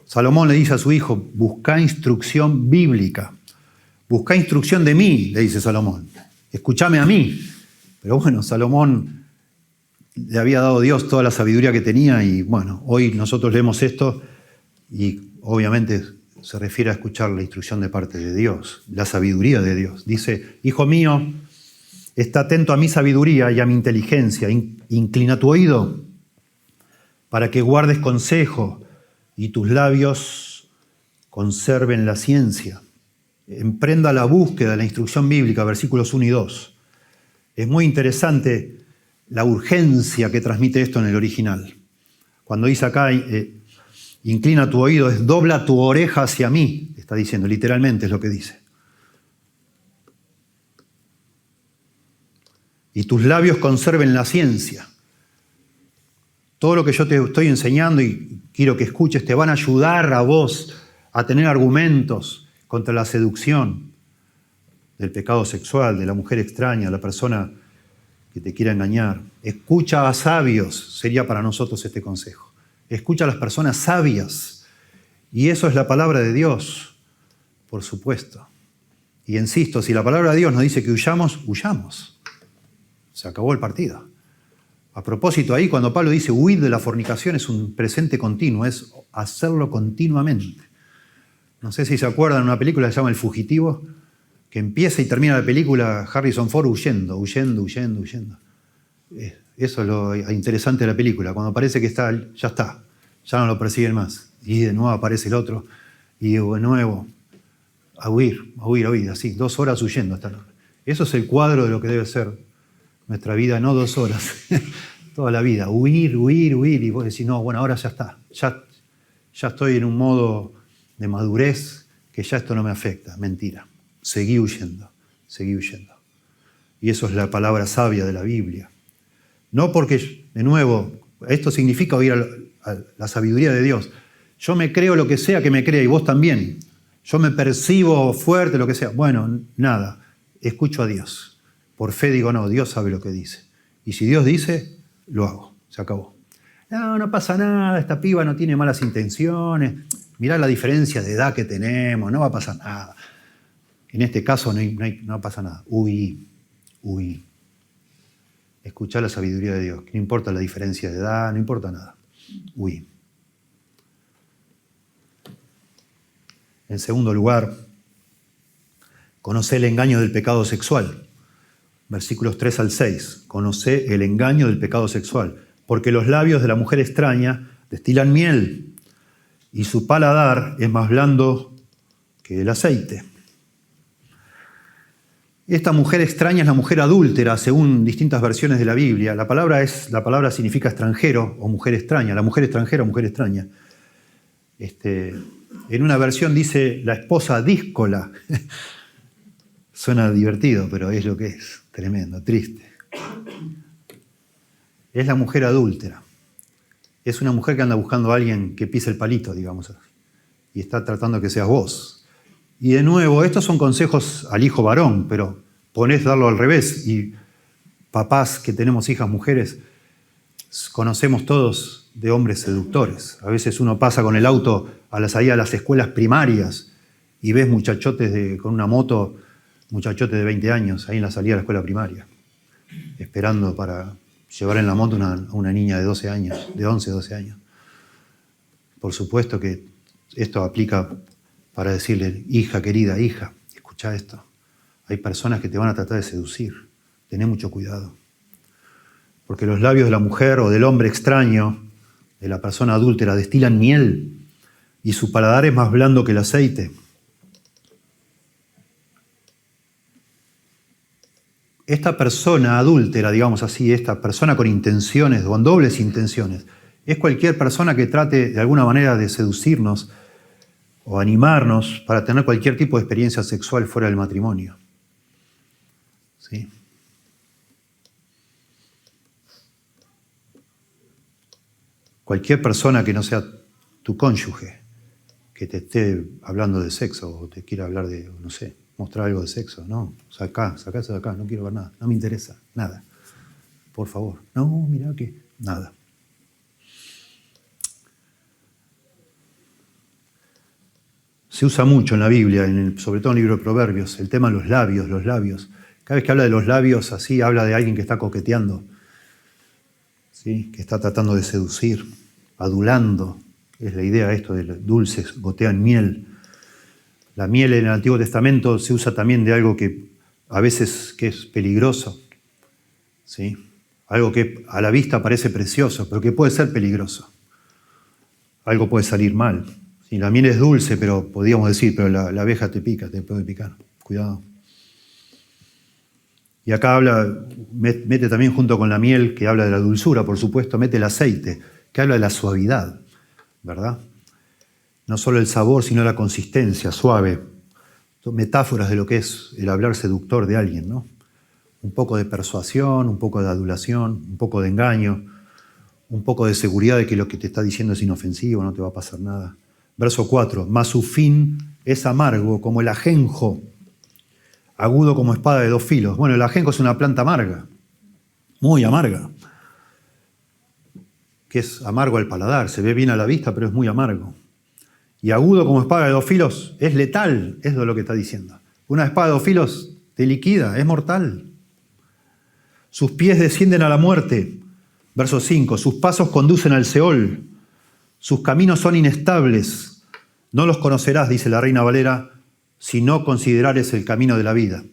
Salomón le dice a su hijo, busca instrucción bíblica. Busca instrucción de mí, le dice Salomón. Escúchame a mí. Pero bueno, Salomón le había dado a Dios toda la sabiduría que tenía y bueno, hoy nosotros leemos esto y obviamente se refiere a escuchar la instrucción de parte de Dios, la sabiduría de Dios. Dice, hijo mío, está atento a mi sabiduría y a mi inteligencia. Inclina tu oído para que guardes consejo y tus labios conserven la ciencia. Emprenda la búsqueda de la instrucción bíblica, versículos 1 y 2. Es muy interesante la urgencia que transmite esto en el original. Cuando dice acá, inclina tu oído, es dobla tu oreja hacia mí, está diciendo, literalmente es lo que dice. Y tus labios conserven la ciencia. Todo lo que yo te estoy enseñando y quiero que escuches te van a ayudar a vos a tener argumentos contra la seducción del pecado sexual, de la mujer extraña, la persona que te quiera engañar. Escucha a sabios, sería para nosotros este consejo. Escucha a las personas sabias. Y eso es la palabra de Dios, por supuesto. Y insisto, si la palabra de Dios nos dice que huyamos, huyamos. Se acabó el partido. A propósito, ahí cuando Pablo dice huid de la fornicación es un presente continuo, es hacerlo continuamente. No sé si se acuerdan de una película que se llama El Fugitivo, que empieza y termina la película Harrison Ford huyendo. Eso es lo interesante de la película, cuando parece que ya está, ya no lo persiguen más. Y de nuevo aparece el otro, y de nuevo a huir, así, 2 horas huyendo. Eso es el cuadro de lo que debe ser nuestra vida, no 2 horas, toda la vida, huir, y vos decís, no, bueno, ahora ya está, ya estoy en un modo de madurez que ya esto no me afecta. Mentira, seguí huyendo. Y eso es la palabra sabia de la Biblia. No porque, de nuevo, esto significa oír a la sabiduría de Dios. Yo me creo lo que sea que me crea y vos también. yo me percibo fuerte, lo que sea. Bueno, nada, escucho a Dios. Por fe digo, no, Dios sabe lo que dice. Y si Dios dice, lo hago, se acabó. No, no pasa nada, esta piba no tiene malas intenciones. Mirá la diferencia de edad que tenemos, no va a pasar nada. En este caso no pasa nada. Huí. Escuchá la sabiduría de Dios. No importa la diferencia de edad, no importa nada. Huí. En segundo lugar, conocé el engaño del pecado sexual. Versículos 3 al 6. Conocé el engaño del pecado sexual. Porque los labios de la mujer extraña destilan miel y su paladar es más blando que el aceite. Esta mujer extraña es la mujer adúltera, según distintas versiones de la Biblia. La palabra significa extranjero o mujer extraña. La mujer extranjera o mujer extraña. En una versión dice la esposa díscola. Suena divertido, pero es lo que es. Tremendo, triste. Es la mujer adúltera. Es una mujer que anda buscando a alguien que pise el palito, digamos así. Y está tratando que seas vos. Y de nuevo, estos son consejos al hijo varón, pero ponés darlo al revés. Y papás que tenemos hijas mujeres, conocemos todos de hombres seductores. A veces uno pasa con el auto a la salida de las escuelas primarias y ves muchachotes con una moto, muchachotes de 20 años, ahí en la salida de la escuela primaria, esperando para llevar en la moto a una niña de 12 años, de 11, 12 años. Por supuesto que esto aplica para decirle, hija querida, hija, escucha esto. Hay personas que te van a tratar de seducir. Tené mucho cuidado. Porque los labios de la mujer o del hombre extraño, de la persona adúltera, destilan miel y su paladar es más blando que el aceite. Esta persona adúltera, digamos así, esta persona con intenciones, con dobles intenciones, es cualquier persona que trate de alguna manera de seducirnos o animarnos para tener cualquier tipo de experiencia sexual fuera del matrimonio. ¿Sí? Cualquier persona que no sea tu cónyuge, que te esté hablando de sexo o te quiera hablar de, no sé, mostrar algo de sexo. No, sacase de acá, no quiero ver nada, no me interesa, nada. Por favor. No, mirá que nada. Se usa mucho en la Biblia, sobre todo en el libro de Proverbios, el tema de los labios, los labios. Cada vez que habla de los labios, así habla de alguien que está coqueteando, ¿sí? Que está tratando de seducir, adulando. Es la idea esto de los dulces, gotean miel. La miel en el Antiguo Testamento se usa también de algo que a veces que es peligroso, ¿sí? Algo que a la vista parece precioso, pero que puede ser peligroso. Algo puede salir mal. Sí, la miel es dulce, pero podríamos decir, pero la abeja te pica, te puede picar. Cuidado. Y acá mete también junto con la miel, que habla de la dulzura, por supuesto, mete el aceite, que habla de la suavidad, ¿verdad? No solo el sabor, sino la consistencia, suave. Metáforas de lo que es el hablar seductor de alguien, ¿no? Un poco de persuasión, un poco de adulación, un poco de engaño, un poco de seguridad de que lo que te está diciendo es inofensivo, no te va a pasar nada. Verso 4, mas su fin es amargo como el ajenjo, agudo como espada de 2 filos. Bueno, el ajenjo es una planta amarga, muy amarga, que es amargo al paladar, se ve bien a la vista, pero es muy amargo. Y agudo como espada de 2 filos, es letal, es lo que está diciendo. Una espada de 2 filos te liquida, es mortal. Sus pies descienden a la muerte. Verso 5, sus pasos conducen al Seol. Sus caminos son inestables. No los conocerás, dice la Reina Valera, si no considerares el camino de la vida.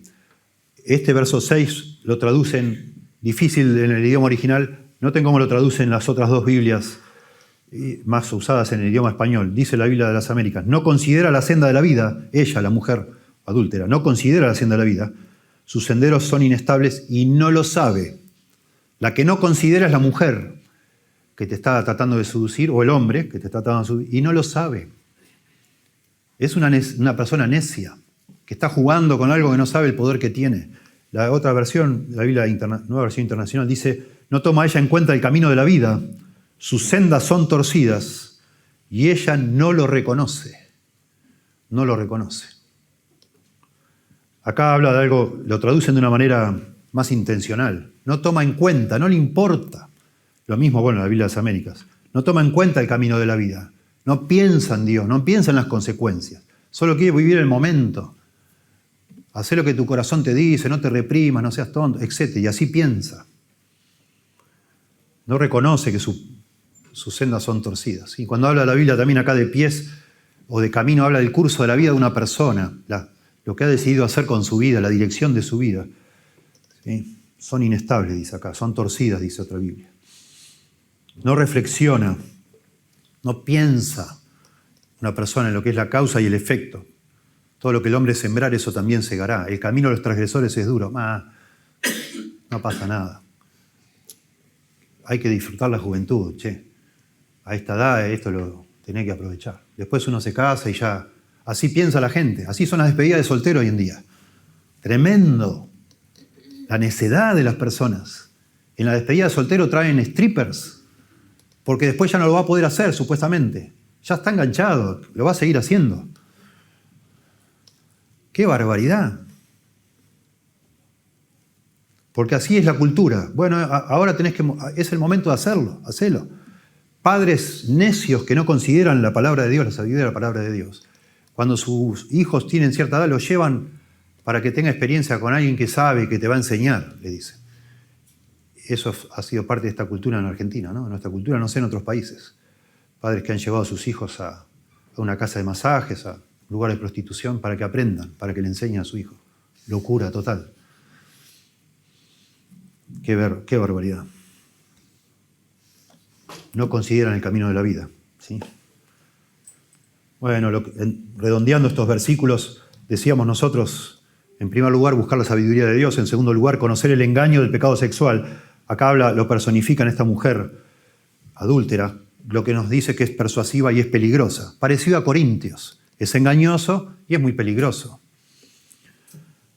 Este verso 6 lo traducen difícil en el idioma original. Noten cómo lo traducen las otras 2 Biblias más usadas en el idioma español. Dice la Biblia de las Américas, no considera la senda de la vida, ella, la mujer adúltera, no considera la senda de la vida. Sus senderos son inestables y no lo sabe. La que no considera es la mujer que te está tratando de seducir, o el hombre que te está tratando de seducir, y no lo sabe. Es una persona necia, que está jugando con algo que no sabe el poder que tiene. La otra versión, la Biblia Nueva Versión Internacional, dice, no toma ella en cuenta el camino de la vida, sus sendas son torcidas, y ella no lo reconoce. no lo reconoce. Acá habla de algo, lo traducen de una manera más intencional. No toma en cuenta, no le importa. Lo mismo, bueno, en la Biblia de las Américas. No toma en cuenta el camino de la vida. No piensa en Dios, no piensa en las consecuencias. Solo quiere vivir el momento. Hacé lo que tu corazón te dice, no te reprimas, no seas tonto, etc. Y así piensa. No reconoce que sus sendas son torcidas. Y cuando habla la Biblia también acá de pies o de camino, habla del curso de la vida de una persona, lo que ha decidido hacer con su vida, la dirección de su vida. ¿Sí? Son inestables, dice acá, son torcidas, dice otra Biblia. No reflexiona, no piensa una persona en lo que es la causa y el efecto. Todo lo que el hombre sembrar, eso también segará. El camino de los transgresores es duro. No pasa nada. Hay que disfrutar la juventud, che. A esta edad esto lo tenés que aprovechar. Después uno se casa y ya... Así piensa la gente. Así son las despedidas de soltero hoy en día. Tremendo. La necedad de las personas. En la despedida de soltero traen strippers. Porque después ya no lo va a poder hacer, supuestamente. Ya está enganchado. Lo va a seguir haciendo. ¡Qué barbaridad! Porque así es la cultura. Bueno, ahora es el momento de hacerlo, hacelo. Padres necios que no consideran la palabra de Dios, la sabiduría de la palabra de Dios. Cuando sus hijos tienen cierta edad, los llevan para que tenga experiencia con alguien que sabe, que te va a enseñar, le dicen. Eso ha sido parte de esta cultura en Argentina, ¿no? En nuestra cultura, no sé, en otros países. Padres que han llevado a sus hijos a una casa de masajes, a lugares de prostitución, para que aprendan, para que le enseñen a su hijo. Locura total. Qué barbaridad. No consideran el camino de la vida, ¿sí? Bueno, redondeando estos versículos, decíamos nosotros, en primer lugar, buscar la sabiduría de Dios. En segundo lugar, conocer el engaño del pecado sexual. Acá lo personifica en esta mujer adúltera, lo que nos dice que es persuasiva y es peligrosa. Parecido a Corintios. Es engañoso y es muy peligroso.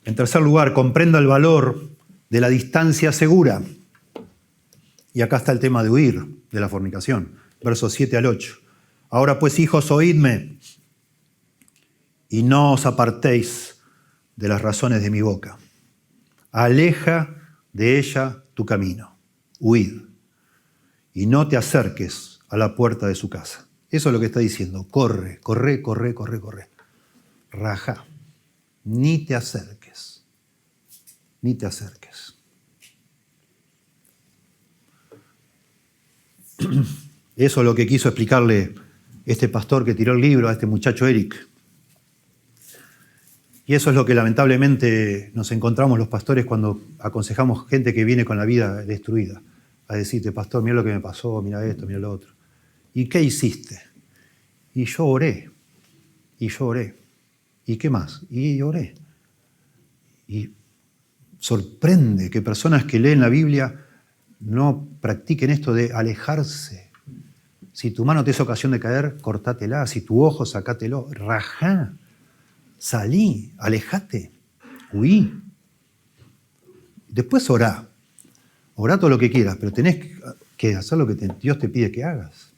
En tercer lugar, comprenda el valor de la distancia segura. Y acá está el tema de huir de la fornicación. Versos 7 al 8. Ahora pues, hijos, oídme y no os apartéis de las razones de mi boca. Aleja de ella tu camino. Huid. Y no te acerques a la puerta de su casa. Eso es lo que está diciendo. Corre. Raja. Ni te acerques. Ni te acerques. Eso es lo que quiso explicarle este pastor que tiró el libro a este muchacho Eric. Y eso es lo que lamentablemente nos encontramos los pastores cuando aconsejamos gente que viene con la vida destruida. A decirte, pastor, mira lo que me pasó, mira esto, mira lo otro. ¿Y qué hiciste? Y yo oré. ¿Y qué más? Y oré. Y sorprende que personas que leen la Biblia no practiquen esto de alejarse. Si tu mano te es ocasión de caer, cortátela. Si tu ojo, sacátelo. Rajá. Salí, alejate, huí. Después orá. Orá todo lo que quieras, pero tenés que hacer lo que Dios te pide que hagas.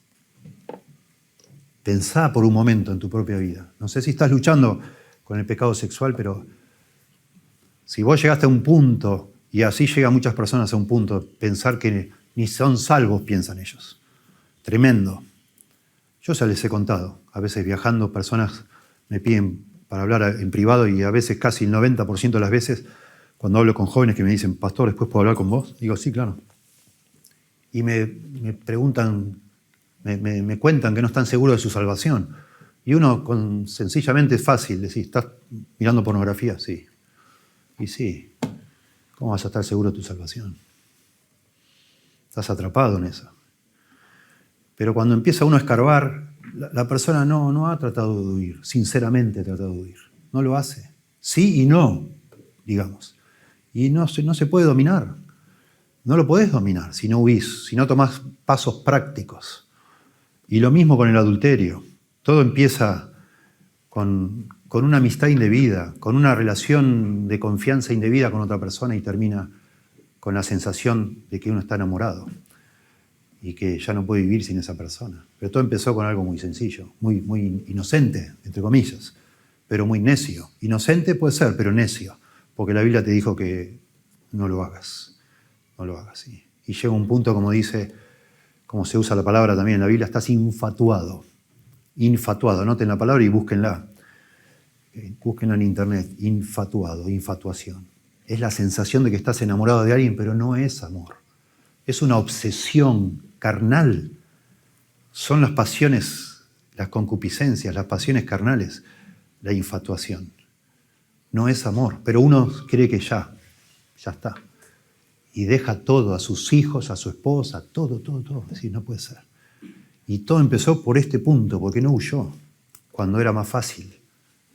Pensá por un momento en tu propia vida. No sé si estás luchando con el pecado sexual, pero si vos llegaste a un punto, y así llegan muchas personas a un punto, pensar que ni son salvos, piensan ellos. Tremendo. Yo ya les he contado, a veces viajando, personas me piden para hablar en privado y a veces casi el 90% de las veces, cuando hablo con jóvenes que me dicen, pastor, ¿después puedo hablar con vos? Digo, sí, claro. Y me preguntan, me cuentan que no están seguros de su salvación. Y uno, sencillamente es fácil decir, ¿estás mirando pornografía? Sí. Y sí. ¿Cómo vas a estar seguro de tu salvación? Estás atrapado en eso. Pero cuando empieza uno a escarbar, la persona no ha tratado de huir, sinceramente ha tratado de huir. No lo hace. Sí y no, digamos. Y no se puede dominar. No lo podés dominar si no huís, si no tomás pasos prácticos. Y lo mismo con el adulterio. Todo empieza con una amistad indebida, con una relación de confianza indebida con otra persona y termina con la sensación de que uno está enamorado y que ya no puede vivir sin esa persona. Pero todo empezó con algo muy sencillo, muy inocente, entre comillas. pero muy necio. Inocente puede ser, pero necio, porque la Biblia te dijo que no lo hagas. No lo hagas, ¿sí? Y llega un punto, como dice, como se usa la palabra también en la Biblia, estás infatuado. Infatuado, anoten la palabra y búsquenla. Búsquenla en internet. Infatuado, infatuación. Es la sensación de que estás enamorado de alguien, pero no es amor. Es una obsesión carnal. Son las pasiones, las concupiscencias, las pasiones carnales, la infatuación. No es amor, pero uno cree que ya está. Y deja todo, a sus hijos, a su esposa, todo. Es decir, no puede ser. Y todo empezó por este punto, porque no huyó, cuando era más fácil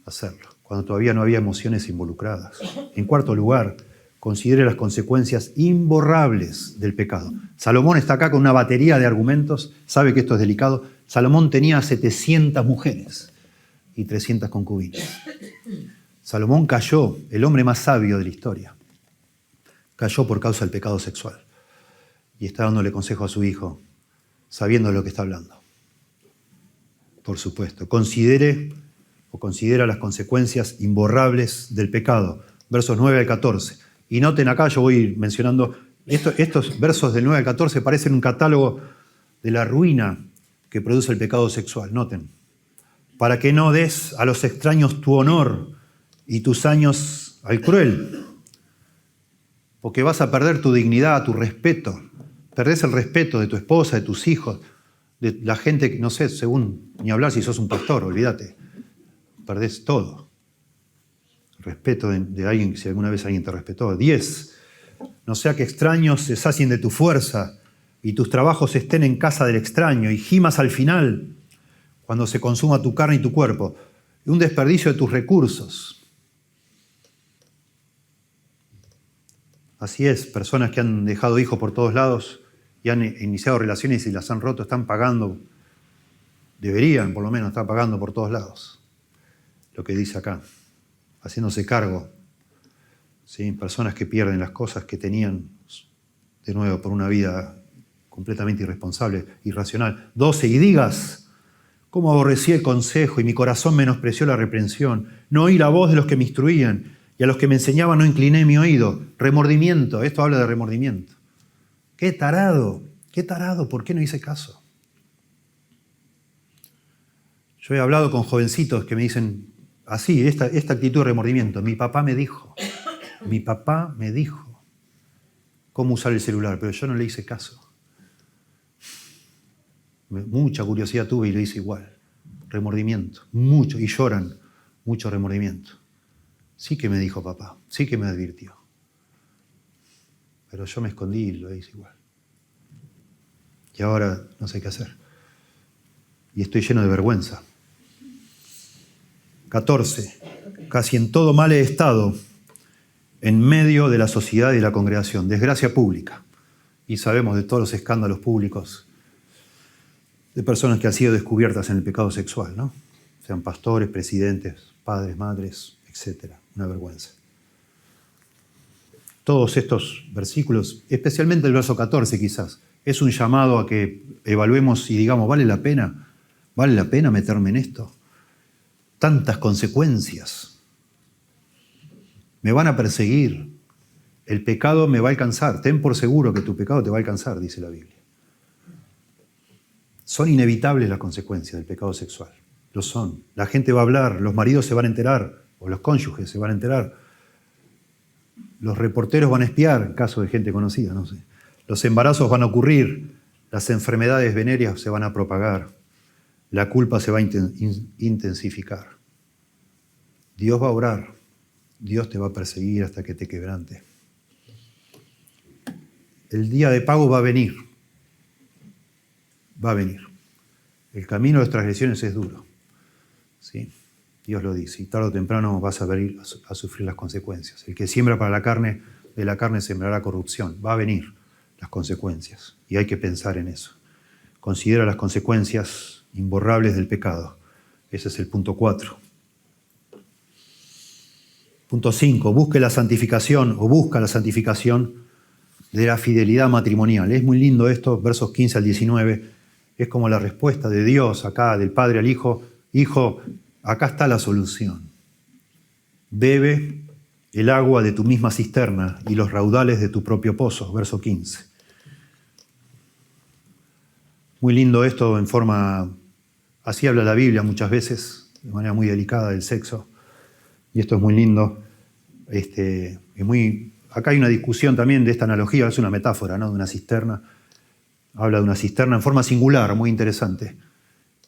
hacerlo, cuando todavía no había emociones involucradas. En cuarto lugar, considere las consecuencias imborrables del pecado. Salomón está acá con una batería de argumentos, sabe que esto es delicado. Salomón tenía 700 mujeres y 300 concubinas. Salomón cayó, el hombre más sabio de la historia, cayó por causa del pecado sexual. Y está dándole consejo a su hijo, sabiendo de lo que está hablando. Por supuesto, considera las consecuencias imborrables del pecado. Versos 9 al 14. Y noten acá, yo voy mencionando, estos versos del 9 al 14 parecen un catálogo de la ruina que produce el pecado sexual. Noten. Para que no des a los extraños tu honor y tus años al cruel. Porque vas a perder tu dignidad, tu respeto. Perdés el respeto de tu esposa, de tus hijos, de la gente, no sé, según, ni hablar si sos un pastor, olvídate. Perdés todo. Respeto de alguien, si alguna vez alguien te respetó. 10. No sea que extraños se sacien de tu fuerza y tus trabajos estén en casa del extraño y gimas al final cuando se consuma tu carne y tu cuerpo. Un desperdicio de tus recursos. Así es, personas que han dejado hijos por todos lados y han iniciado relaciones y las han roto, están pagando, deberían por lo menos estar pagando por todos lados. Lo que dice acá, haciéndose cargo, ¿sí? Personas que pierden las cosas que tenían, de nuevo, por una vida completamente irresponsable, irracional. 12, y digas, cómo aborrecí el consejo y mi corazón menospreció la reprensión. No oí la voz de los que me instruían y a los que me enseñaban no incliné mi oído. Remordimiento, esto habla de remordimiento. Qué tarado, ¿por qué no hice caso? Yo he hablado con jovencitos que me dicen así, esta actitud de remordimiento. Mi papá me dijo cómo usar el celular, pero yo no le hice caso. Mucha curiosidad tuve y le hice igual. Remordimiento, mucho, y lloran, mucho remordimiento. Sí que me dijo papá, sí que me advirtió. Pero yo me escondí y lo hice igual. Y ahora no sé qué hacer. Y estoy lleno de vergüenza. 14. Casi en todo mal he estado en medio de la sociedad y de la congregación. Desgracia pública. Y sabemos de todos los escándalos públicos de personas que han sido descubiertas en el pecado sexual, ¿no? Sean pastores, presidentes, padres, madres, etc. Una vergüenza. Todos estos versículos, especialmente el verso 14 quizás, es un llamado a que evaluemos y digamos, ¿vale la pena meterme en esto? Tantas consecuencias. Me van a perseguir. El pecado me va a alcanzar. Ten por seguro que tu pecado te va a alcanzar, dice la Biblia. Son inevitables las consecuencias del pecado sexual. Lo son. La gente va a hablar, los maridos se van a enterar, o los cónyuges se van a enterar. Los reporteros van a espiar, en caso de gente conocida, no sé. Los embarazos van a ocurrir, las enfermedades venéreas se van a propagar, la culpa se va a intensificar. Dios va a orar, Dios te va a perseguir hasta que te quebrante. El día de pago va a venir. Va a venir. El camino de las transgresiones es duro. ¿Sí? Dios lo dice. Y tarde o temprano vas a venir a sufrir las consecuencias. El que siembra para la carne, de la carne sembrará corrupción. Va a venir las consecuencias. Y hay que pensar en eso. Considera las consecuencias imborrables del pecado. Ese es el punto 4. Punto 5. Busca la santificación de la fidelidad matrimonial. Es muy lindo esto, versos 15 al 19. Es como la respuesta de Dios acá, del Padre al Hijo. Hijo, acá está la solución. bebe el agua de tu misma cisterna y los raudales de tu propio pozo. Verso 15. Muy lindo esto en forma, así habla la Biblia muchas veces, de manera muy delicada del sexo. Y esto es muy lindo. Acá hay una discusión también de esta analogía, es una metáfora, ¿no? De una cisterna. Habla de una cisterna en forma singular, muy interesante.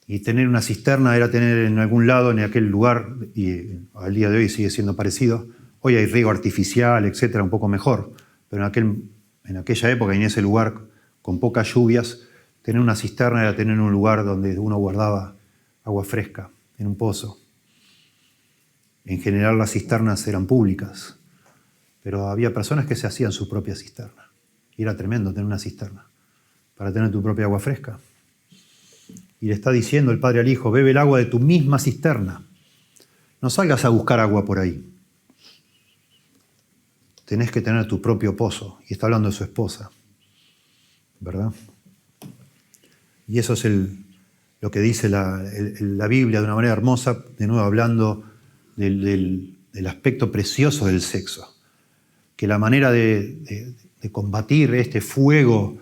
Y tener una cisterna era tener en algún lado, en aquel lugar, y al día de hoy sigue siendo parecido. Hoy hay riego artificial, etcétera, un poco mejor. Pero en aquella época, en ese lugar con pocas lluvias, tener una cisterna era tener un lugar donde uno guardaba agua fresca, en un pozo. En general las cisternas eran públicas, pero había personas que se hacían su propia cisterna. Y era tremendo tener una cisterna para tener tu propia agua fresca. Y le está diciendo el padre al hijo, bebe el agua de tu misma cisterna. No salgas a buscar agua por ahí. Tenés que tener tu propio pozo. Y está hablando de su esposa, ¿verdad? Y eso es lo que dice la Biblia de una manera hermosa, de nuevo hablando del aspecto precioso del sexo. Que la manera de combatir este fuego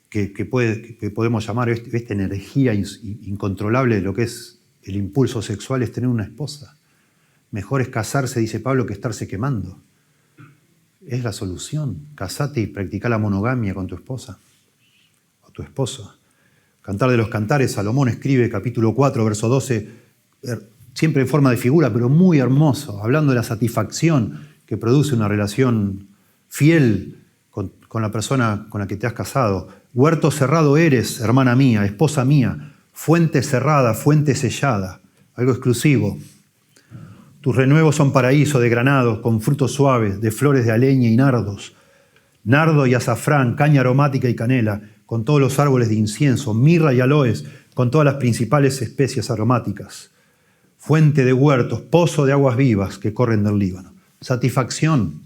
que podemos llamar esta energía incontrolable de lo que es el impulso sexual es tener una esposa. Mejor es casarse, dice Pablo, que estarse quemando. Es la solución. Casate y practica la monogamia con tu esposa o tu esposo. Cantar de los Cantares, Salomón escribe, capítulo 4, verso 12, siempre en forma de figura, pero muy hermoso, hablando de la satisfacción que produce una relación fiel con la persona con la que te has casado. Huerto cerrado eres, hermana mía, esposa mía, fuente cerrada, fuente sellada, algo exclusivo. Tus renuevos son paraíso de granados, con frutos suaves, de flores de aleña y nardos. Nardo y azafrán, caña aromática y canela, con todos los árboles de incienso, mirra y aloes, con todas las principales especies aromáticas. Fuente de huertos, pozo de aguas vivas que corren del Líbano. Satisfacción.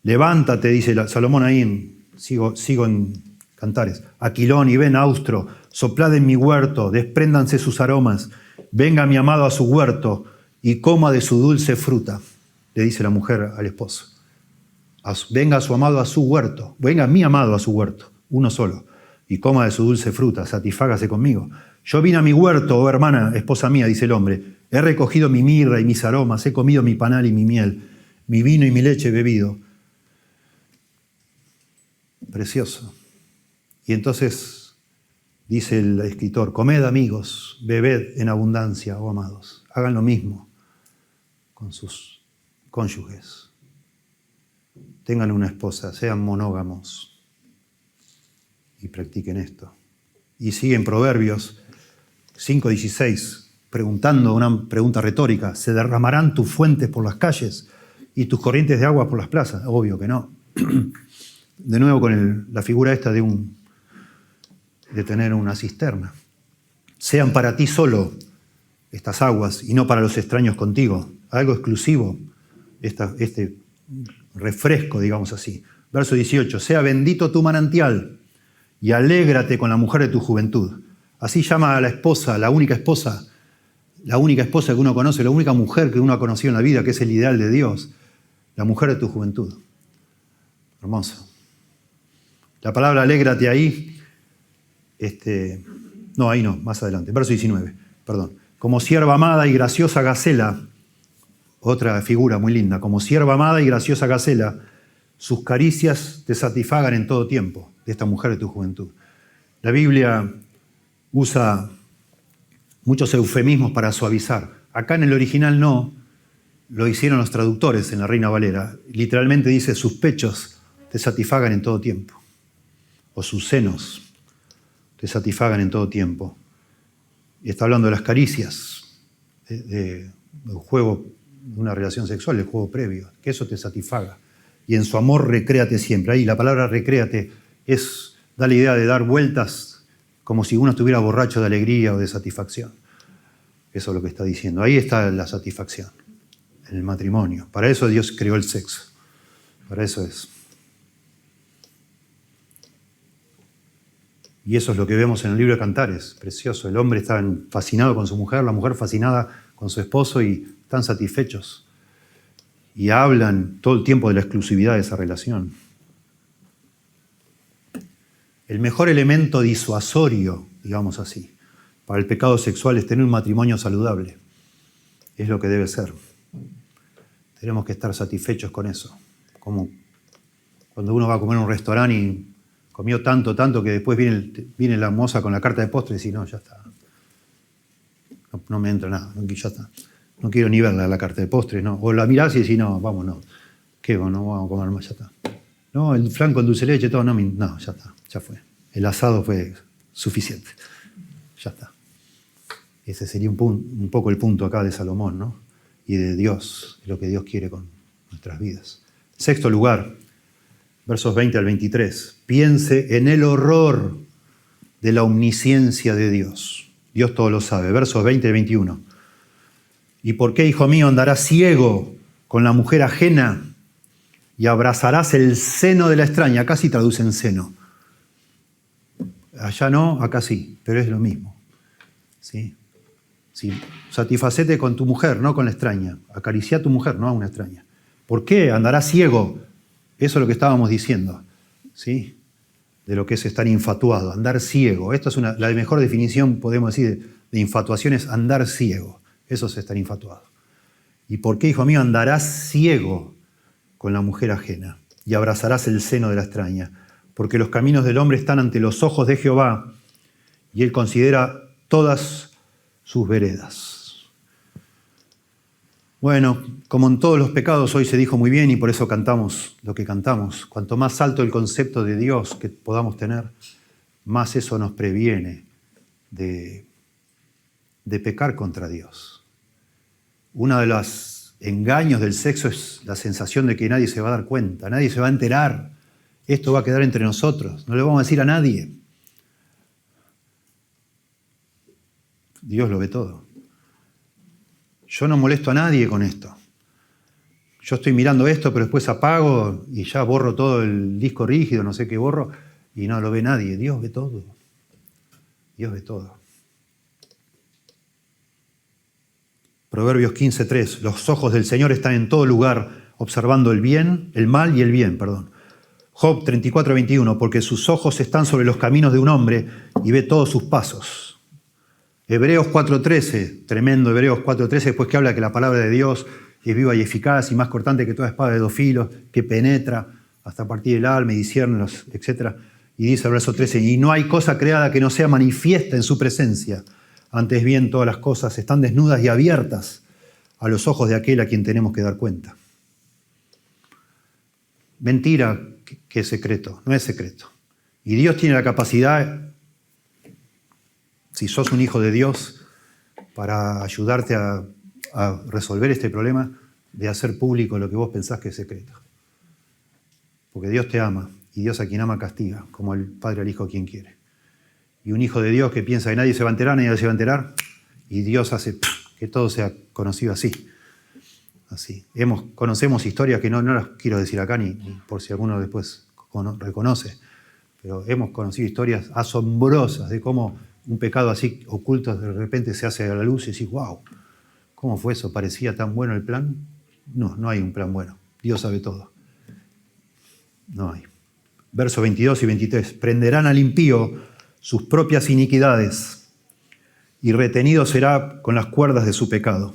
Levántate, dice Salomón ahí, sigo en Cantares. Aquilón y ven austro, soplad en mi huerto, despréndanse sus aromas. Venga mi amado a su huerto y coma de su dulce fruta, le dice la mujer al esposo. Venga su amado a su huerto, venga mi amado a su huerto, uno solo, y coma de su dulce fruta, satisfágase conmigo. Yo vine a mi huerto, oh hermana, esposa mía, dice el hombre, he recogido mi mirra y mis aromas, he comido mi panal y mi miel, mi vino y mi leche he bebido. Precioso. Y entonces dice el escritor, comed amigos, bebed en abundancia, oh amados, hagan lo mismo con sus cónyuges. Tengan una esposa, sean monógamos y practiquen esto. Y sigue en Proverbios 5:16, preguntando una pregunta retórica, ¿se derramarán tus fuentes por las calles y tus corrientes de agua por las plazas? Obvio que no. De nuevo con la figura esta de tener una cisterna. Sean para ti solo estas aguas y no para los extraños contigo. Algo exclusivo, este refresco, digamos así. Verso 18, sea bendito tu manantial y alégrate con la mujer de tu juventud. Así llama a la esposa, la única esposa que uno conoce, la única mujer que uno ha conocido en la vida, que es el ideal de Dios, la mujer de tu juventud. Hermoso. La palabra alégrate ahí, ahí no, más adelante, verso 19, perdón. Como sierva amada y graciosa gacela, otra figura muy linda, como sierva amada y graciosa gacela, sus caricias te satisfagan en todo tiempo, de esta mujer de tu juventud. La Biblia usa muchos eufemismos para suavizar. Acá en el original no, lo hicieron los traductores en la Reina Valera. Literalmente dice, sus pechos te satisfagan en todo tiempo. O sus senos te satisfagan en todo tiempo. Y está hablando de las caricias, del juego, de una relación sexual, del juego previo, que eso te satisfaga. Y en su amor recréate siempre. Ahí la palabra recréate da la idea de dar vueltas como si uno estuviera borracho de alegría o de satisfacción. Eso es lo que está diciendo. Ahí está la satisfacción, en el matrimonio. Para eso Dios creó el sexo. Para eso es. Y eso es lo que vemos en el libro de Cantares, precioso. El hombre está fascinado con su mujer, la mujer fascinada con su esposo y están satisfechos y hablan todo el tiempo de la exclusividad de esa relación. El mejor elemento disuasorio, digamos así, para el pecado sexual es tener un matrimonio saludable. Es lo que debe ser. Tenemos que estar satisfechos con eso. Como cuando uno va a comer en un restaurante y comió tanto que después viene la moza con la carta de postre y dice, no, ya está. No me entra nada, ya está. No quiero ni verla la carta de postre, no. O la mirás y decís, no, vamos, no. ¿Qué? No vamos a comer más, ya está. No, el flan con dulce de leche, todo, no, ya está, ya fue. El asado fue suficiente. Ya está. Ese sería un poco el punto acá de Salomón, ¿no? Y de Dios, lo que Dios quiere con nuestras vidas. Sexto lugar, versos 20 al 23. Piense en el horror de la omnisciencia de Dios. Dios todo lo sabe. Versos 20 al 21. ¿Y por qué, hijo mío, andarás ciego con la mujer ajena y abrazarás el seno de la extraña? Acá sí traducen seno. Allá no, acá sí, pero es lo mismo. ¿Sí? Sí. Satisfacete con tu mujer, no con la extraña. Acaricia a tu mujer, no a una extraña. ¿Por qué andarás ciego? Eso es lo que estábamos diciendo. ¿Sí? De lo que es estar infatuado, andar ciego. Esto es la mejor definición, podemos decir, de infatuación es andar ciego. Eso es estar infatuado. ¿Y por qué, hijo mío, andarás ciego con la mujer ajena y abrazarás el seno de la extraña? Porque los caminos del hombre están ante los ojos de Jehová y él considera todas sus veredas. Bueno, como en todos los pecados hoy se dijo muy bien y por eso cantamos lo que cantamos. Cuanto más alto el concepto de Dios que podamos tener, más eso nos previene de pecar contra Dios. Uno de los engaños del sexo es la sensación de que nadie se va a dar cuenta, nadie se va a enterar. Esto va a quedar entre nosotros, no le vamos a decir a nadie. Dios lo ve todo. Yo no molesto a nadie con esto. Yo estoy mirando esto, pero después apago y ya borro todo el disco rígido, no sé qué borro, y no lo ve nadie. Dios ve todo. Dios ve todo. Proverbios 15:3. Los ojos del Señor están en todo lugar, observando el bien, el mal y el bien, perdón. Job 34:21. Porque sus ojos están sobre los caminos de un hombre y ve todos sus pasos. Hebreos 4:13, tremendo Hebreos 4:13, después que habla que la palabra de Dios es viva y eficaz y más cortante que toda espada de dos filos, que penetra hasta partir el alma y discierne los, etc. Y dice el verso 13, y no hay cosa creada que no sea manifiesta en su presencia. Antes bien, todas las cosas están desnudas y abiertas a los ojos de aquel a quien tenemos que dar cuenta. Mentira que es secreto, no es secreto. Y Dios tiene la capacidad, si sos un hijo de Dios, para ayudarte a resolver este problema, de hacer público lo que vos pensás que es secreto. Porque Dios te ama, y Dios a quien ama castiga, como el Padre al Hijo a quien quiere. Y un hijo de Dios que piensa que nadie se va a enterar, nadie se va a enterar, y Dios hace que todo sea conocido así. Así. Conocemos historias que no las quiero decir acá, ni por si alguno después reconoce, pero hemos conocido historias asombrosas de cómo un pecado así oculto de repente se hace a la luz y decís, wow, ¿cómo fue eso? ¿Parecía tan bueno el plan? No hay un plan bueno. Dios sabe todo. No hay. Versos 22 y 23. Prenderán al impío sus propias iniquidades y retenido será con las cuerdas de su pecado.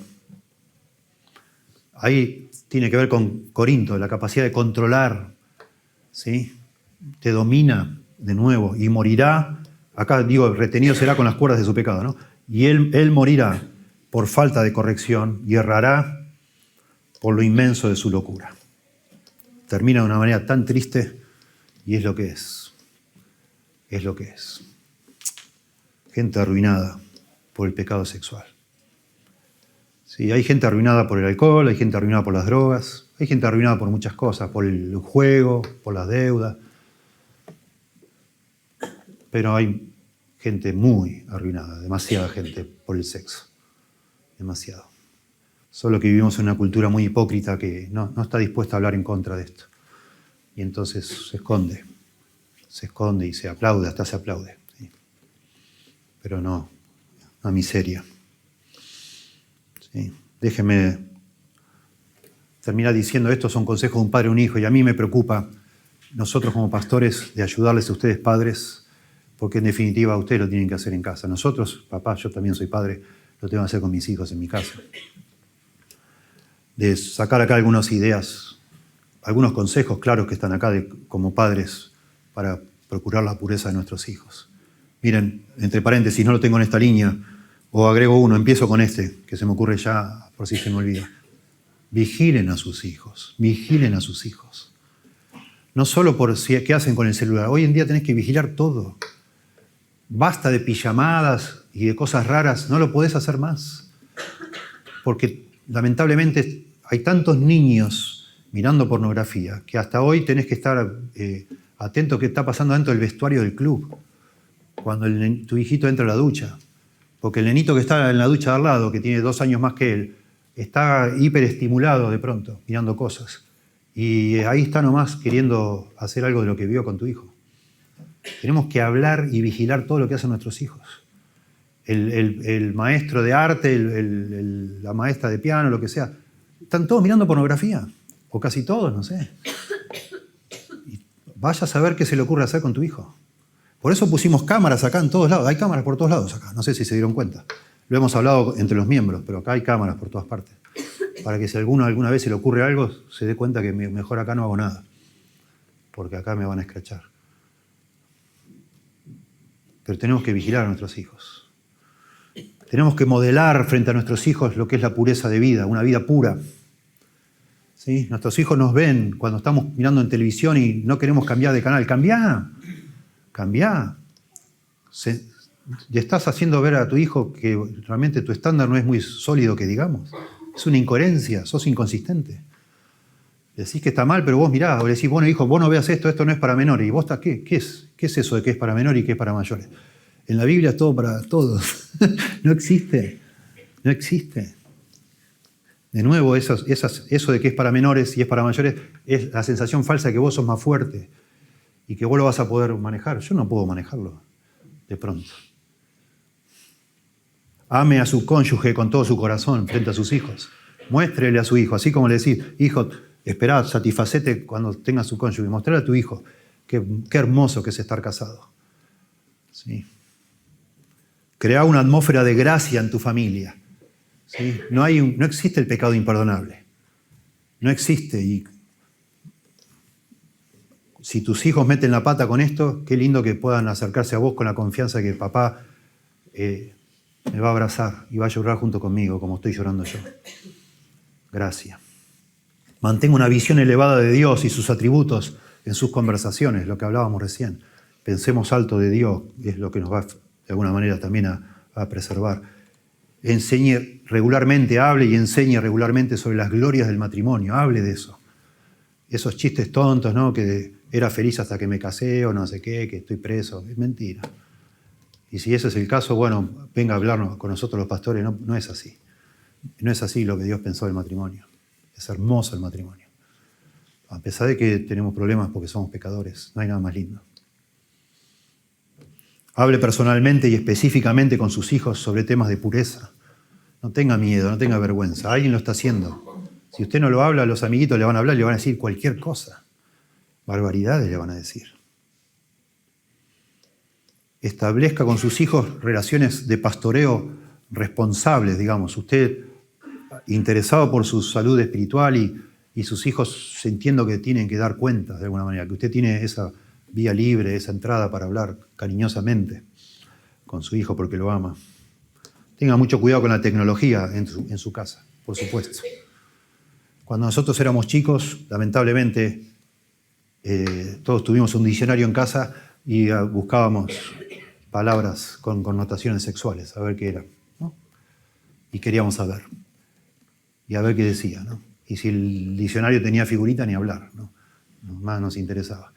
Ahí tiene que ver con Corinto, la capacidad de controlar, ¿sí? Te domina de nuevo y morirá, acá digo, retenido será con las cuerdas de su pecado, ¿no? Y él morirá por falta de corrección y errará por lo inmenso de su locura. Termina de una manera tan triste y es lo que es. Es lo que es. Gente arruinada por el pecado sexual. Sí, hay gente arruinada por el alcohol, hay gente arruinada por las drogas, hay gente arruinada por muchas cosas, por el juego, por las deudas. Pero hay gente muy arruinada, demasiada gente por el sexo. Demasiado. Solo que vivimos en una cultura muy hipócrita que no está dispuesta a hablar en contra de esto. Y entonces se esconde y se aplaude, hasta se aplaude. ¿Sí? Pero no, una miseria. ¿Sí? Déjeme terminar diciendo estos son consejos de un padre a un hijo, y a mí me preocupa, nosotros como pastores, de ayudarles a ustedes padres, porque en definitiva ustedes lo tienen que hacer en casa. Nosotros, papá, yo también soy padre, lo tengo que hacer con mis hijos en mi casa. De sacar acá algunas ideas, algunos consejos claros que están acá como padres para procurar la pureza de nuestros hijos. Miren, entre paréntesis, no lo tengo en esta línea, o agrego uno, empiezo con este, que se me ocurre ya por si se me olvida. Vigilen a sus hijos, vigilen a sus hijos. No solo por qué hacen con el celular, hoy en día tenés que vigilar todo. Basta de pijamadas y de cosas raras, no lo podés hacer más. Porque lamentablemente hay tantos niños mirando pornografía que hasta hoy tenés que estar atento a qué está pasando dentro del vestuario del club, cuando tu hijito entra a la ducha. Porque el nenito que está en la ducha de al lado, que tiene 2 años más que él, está hiperestimulado de pronto, mirando cosas. Y ahí está nomás queriendo hacer algo de lo que vio con tu hijo. Tenemos que hablar y vigilar todo lo que hacen nuestros hijos. El maestro de arte, la maestra de piano, lo que sea. Están todos mirando pornografía. O casi todos, no sé. Y vaya a saber qué se le ocurre hacer con tu hijo. Por eso pusimos cámaras acá en todos lados. Hay cámaras por todos lados acá. No sé si se dieron cuenta. Lo hemos hablado entre los miembros, pero acá hay cámaras por todas partes. Para que si alguna vez se le ocurre algo, se dé cuenta que mejor acá no hago nada. Porque acá me van a escrachar. Pero tenemos que vigilar a nuestros hijos. Tenemos que modelar frente a nuestros hijos lo que es la pureza de vida, una vida pura. ¿Sí? Nuestros hijos nos ven cuando estamos mirando en televisión y no queremos cambiar de canal. ¡Cambiá! ¡Cambiá! Le estás haciendo ver a tu hijo que realmente tu estándar no es muy sólido, que digamos. Es una incoherencia, sos inconsistente. Decís que está mal, pero vos mirá, o le decís, bueno, hijo, vos no veas esto no es para menores. ¿Y vos qué es? ¿Qué es eso de que es para menores y qué es para mayores? En la Biblia es todo para todos. No existe. No existe. De nuevo, eso de que es para menores y es para mayores es la sensación falsa de que vos sos más fuerte y que vos lo vas a poder manejar. Yo no puedo manejarlo de pronto. Ame a su cónyuge con todo su corazón frente a sus hijos. Muéstrele a su hijo, así como le decís, hijo, esperá, satisfacete cuando tengas su cónyuge. Mostrarle a tu hijo qué hermoso que es estar casado. ¿Sí? Crea una atmósfera de gracia en tu familia. ¿Sí? No existe el pecado imperdonable. No existe. Y si tus hijos meten la pata con esto, qué lindo que puedan acercarse a vos con la confianza de que papá me va a abrazar y va a llorar junto conmigo, como estoy llorando yo. Gracias. Mantenga una visión elevada de Dios y sus atributos en sus conversaciones, lo que hablábamos recién. Pensemos alto de Dios, es lo que nos va de alguna manera también a preservar. Enseñe regularmente, hable y enseñe regularmente sobre las glorias del matrimonio. Hable de eso. Esos chistes tontos, ¿no? Que era feliz hasta que me casé o no sé qué, que estoy preso. Es mentira. Y si ese es el caso, bueno, venga a hablarnos con nosotros los pastores. No es así. No es así lo que Dios pensó del matrimonio. Es hermoso el matrimonio. A pesar de que tenemos problemas porque somos pecadores, no hay nada más lindo. Hable personalmente y específicamente con sus hijos sobre temas de pureza. No tenga miedo, no tenga vergüenza. Alguien lo está haciendo. Si usted no lo habla, los amiguitos le van a hablar y le van a decir cualquier cosa. Barbaridades le van a decir. Establezca con sus hijos relaciones de pastoreo responsables, digamos. Usted, interesado por su salud espiritual y sus hijos sintiendo que tienen que dar cuentas de alguna manera, que usted tiene esa vía libre, esa entrada para hablar cariñosamente con su hijo porque lo ama. Tenga mucho cuidado con la tecnología en su casa, por supuesto. Cuando nosotros éramos chicos, lamentablemente, todos tuvimos un diccionario en casa y buscábamos palabras con connotaciones sexuales, a ver qué era, ¿no? Y queríamos saber. Y a ver qué decía, ¿no? Y si el diccionario tenía figurita, ni hablar, ¿no? Más nos interesaba.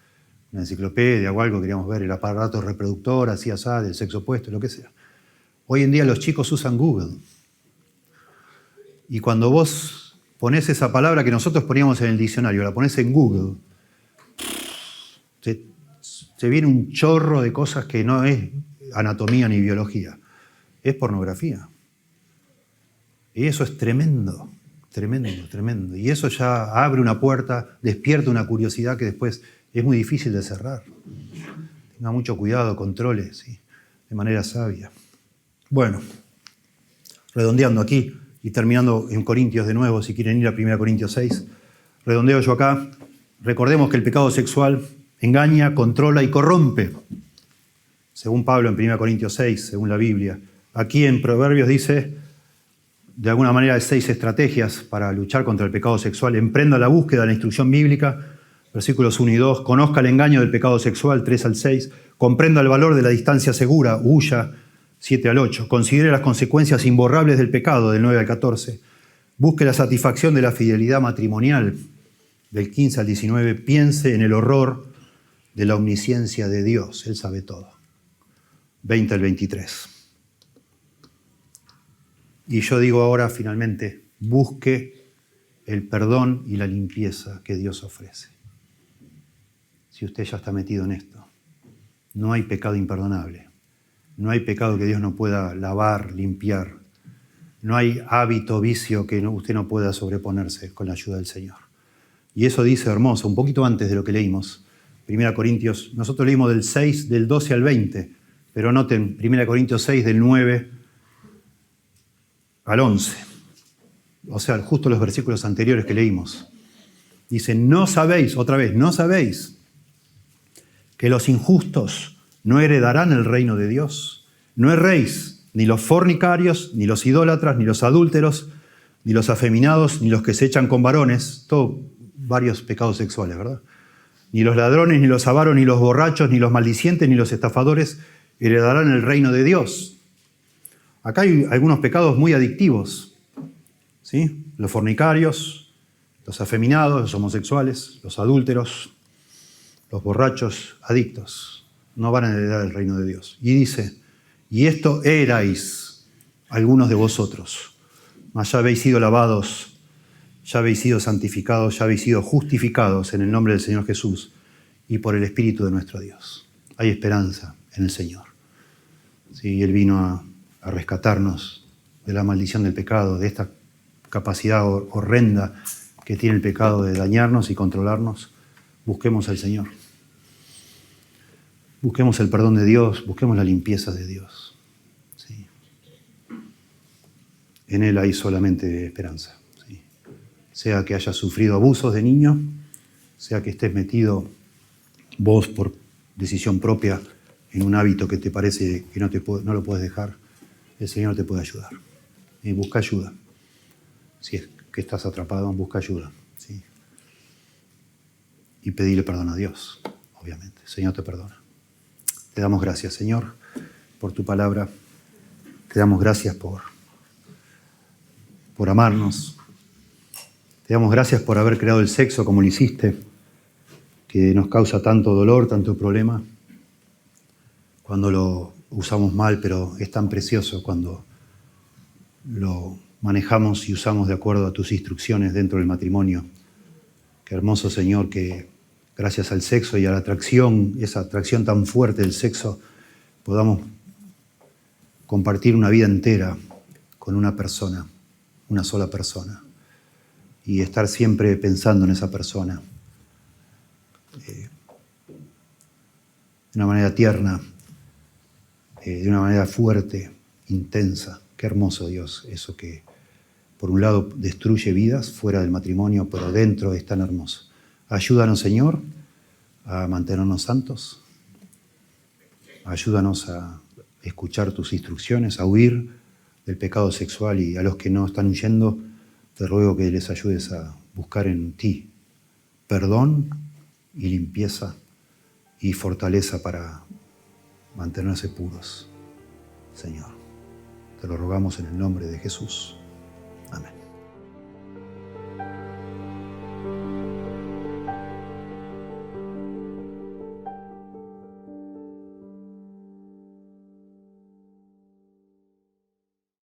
Una enciclopedia o algo, queríamos ver el aparato reproductor, así asá, del sexo opuesto, lo que sea. Hoy en día los chicos usan Google. Y cuando vos ponés esa palabra que nosotros poníamos en el diccionario, la ponés en Google, te viene un chorro de cosas que no es anatomía ni biología. Es pornografía. Y eso es tremendo, tremendo, tremendo. Y eso ya abre una puerta, despierta una curiosidad que después es muy difícil de cerrar. Tenga mucho cuidado, controle, ¿sí? De manera sabia. Bueno, redondeando aquí y terminando en Corintios de nuevo, si quieren ir a 1 Corintios 6, redondeo yo acá. Recordemos que el pecado sexual engaña, controla y corrompe, según Pablo en 1 Corintios 6, según la Biblia. Aquí en Proverbios dice, de alguna manera, hay 6 estrategias para luchar contra el pecado sexual. Emprenda la búsqueda de la instrucción bíblica, versículos 1 y 2. Conozca el engaño del pecado sexual, 3 al 6. Comprenda el valor de la distancia segura, huya, 7 al 8. Considere las consecuencias imborrables del pecado, del 9 al 14. Busque la satisfacción de la fidelidad matrimonial, del 15 al 19. Piense en el horror de la omnisciencia de Dios. Él sabe todo. 20 al 23. Y yo digo ahora, finalmente, busque el perdón y la limpieza que Dios ofrece. Si usted ya está metido en esto, no hay pecado imperdonable. No hay pecado que Dios no pueda lavar, limpiar. No hay hábito, vicio que usted no pueda sobreponerse con la ayuda del Señor. Y eso dice hermoso, un poquito antes de lo que leímos. 1 Corintios, nosotros leímos del 6, del 12 al 20, pero noten, 1 Corintios 6, del 9 al 11. O sea, justo los versículos anteriores que leímos. Dice, no sabéis, otra vez, no sabéis que los injustos no heredarán el reino de Dios. No erréis, ni los fornicarios, ni los idólatras, ni los adúlteros, ni los afeminados, ni los que se echan con varones, todo varios pecados sexuales, ¿verdad? Ni los ladrones, ni los avaros, ni los borrachos, ni los maldicientes, ni los estafadores heredarán el reino de Dios. Acá hay algunos pecados muy adictivos, ¿sí? Los fornicarios, los afeminados, los homosexuales, los adúlteros, los borrachos, adictos, no van a heredar el reino de Dios. Y dice, y esto erais algunos de vosotros, mas ya habéis sido lavados, ya habéis sido santificados, ya habéis sido justificados en el nombre del Señor Jesús y por el Espíritu de nuestro Dios. Hay esperanza en el Señor. Sí, Él vino a rescatarnos de la maldición del pecado, de esta capacidad horrenda que tiene el pecado de dañarnos y controlarnos. Busquemos al Señor. Busquemos el perdón de Dios, busquemos la limpieza de Dios. Sí. En Él hay solamente esperanza. Sí. Sea que hayas sufrido abusos de niño, sea que estés metido vos por decisión propia en un hábito que te parece que no lo puedes dejar, el Señor te puede ayudar. Y busca ayuda. Si es que estás atrapado, busca ayuda. ¿Sí? Y pedirle perdón a Dios, obviamente. El Señor te perdona. Te damos gracias, Señor, por tu palabra. Te damos gracias por amarnos. Te damos gracias por haber creado el sexo como lo hiciste, que nos causa tanto dolor, tanto problema, cuando lo usamos mal, pero es tan precioso cuando lo manejamos y usamos de acuerdo a tus instrucciones dentro del matrimonio. Qué hermoso, Señor, que gracias al sexo y a la atracción, esa atracción tan fuerte del sexo, podamos compartir una vida entera con una persona, una sola persona, y estar siempre pensando en esa persona de una manera tierna, de una manera fuerte, intensa. Qué hermoso, Dios, eso que por un lado destruye vidas fuera del matrimonio, pero dentro es tan hermoso. Ayúdanos, Señor, a mantenernos santos. Ayúdanos a escuchar tus instrucciones, a huir del pecado sexual, y a los que no están huyendo, te ruego que les ayudes a buscar en ti perdón y limpieza y fortaleza para mantenerse puros, Señor. Te lo rogamos en el nombre de Jesús.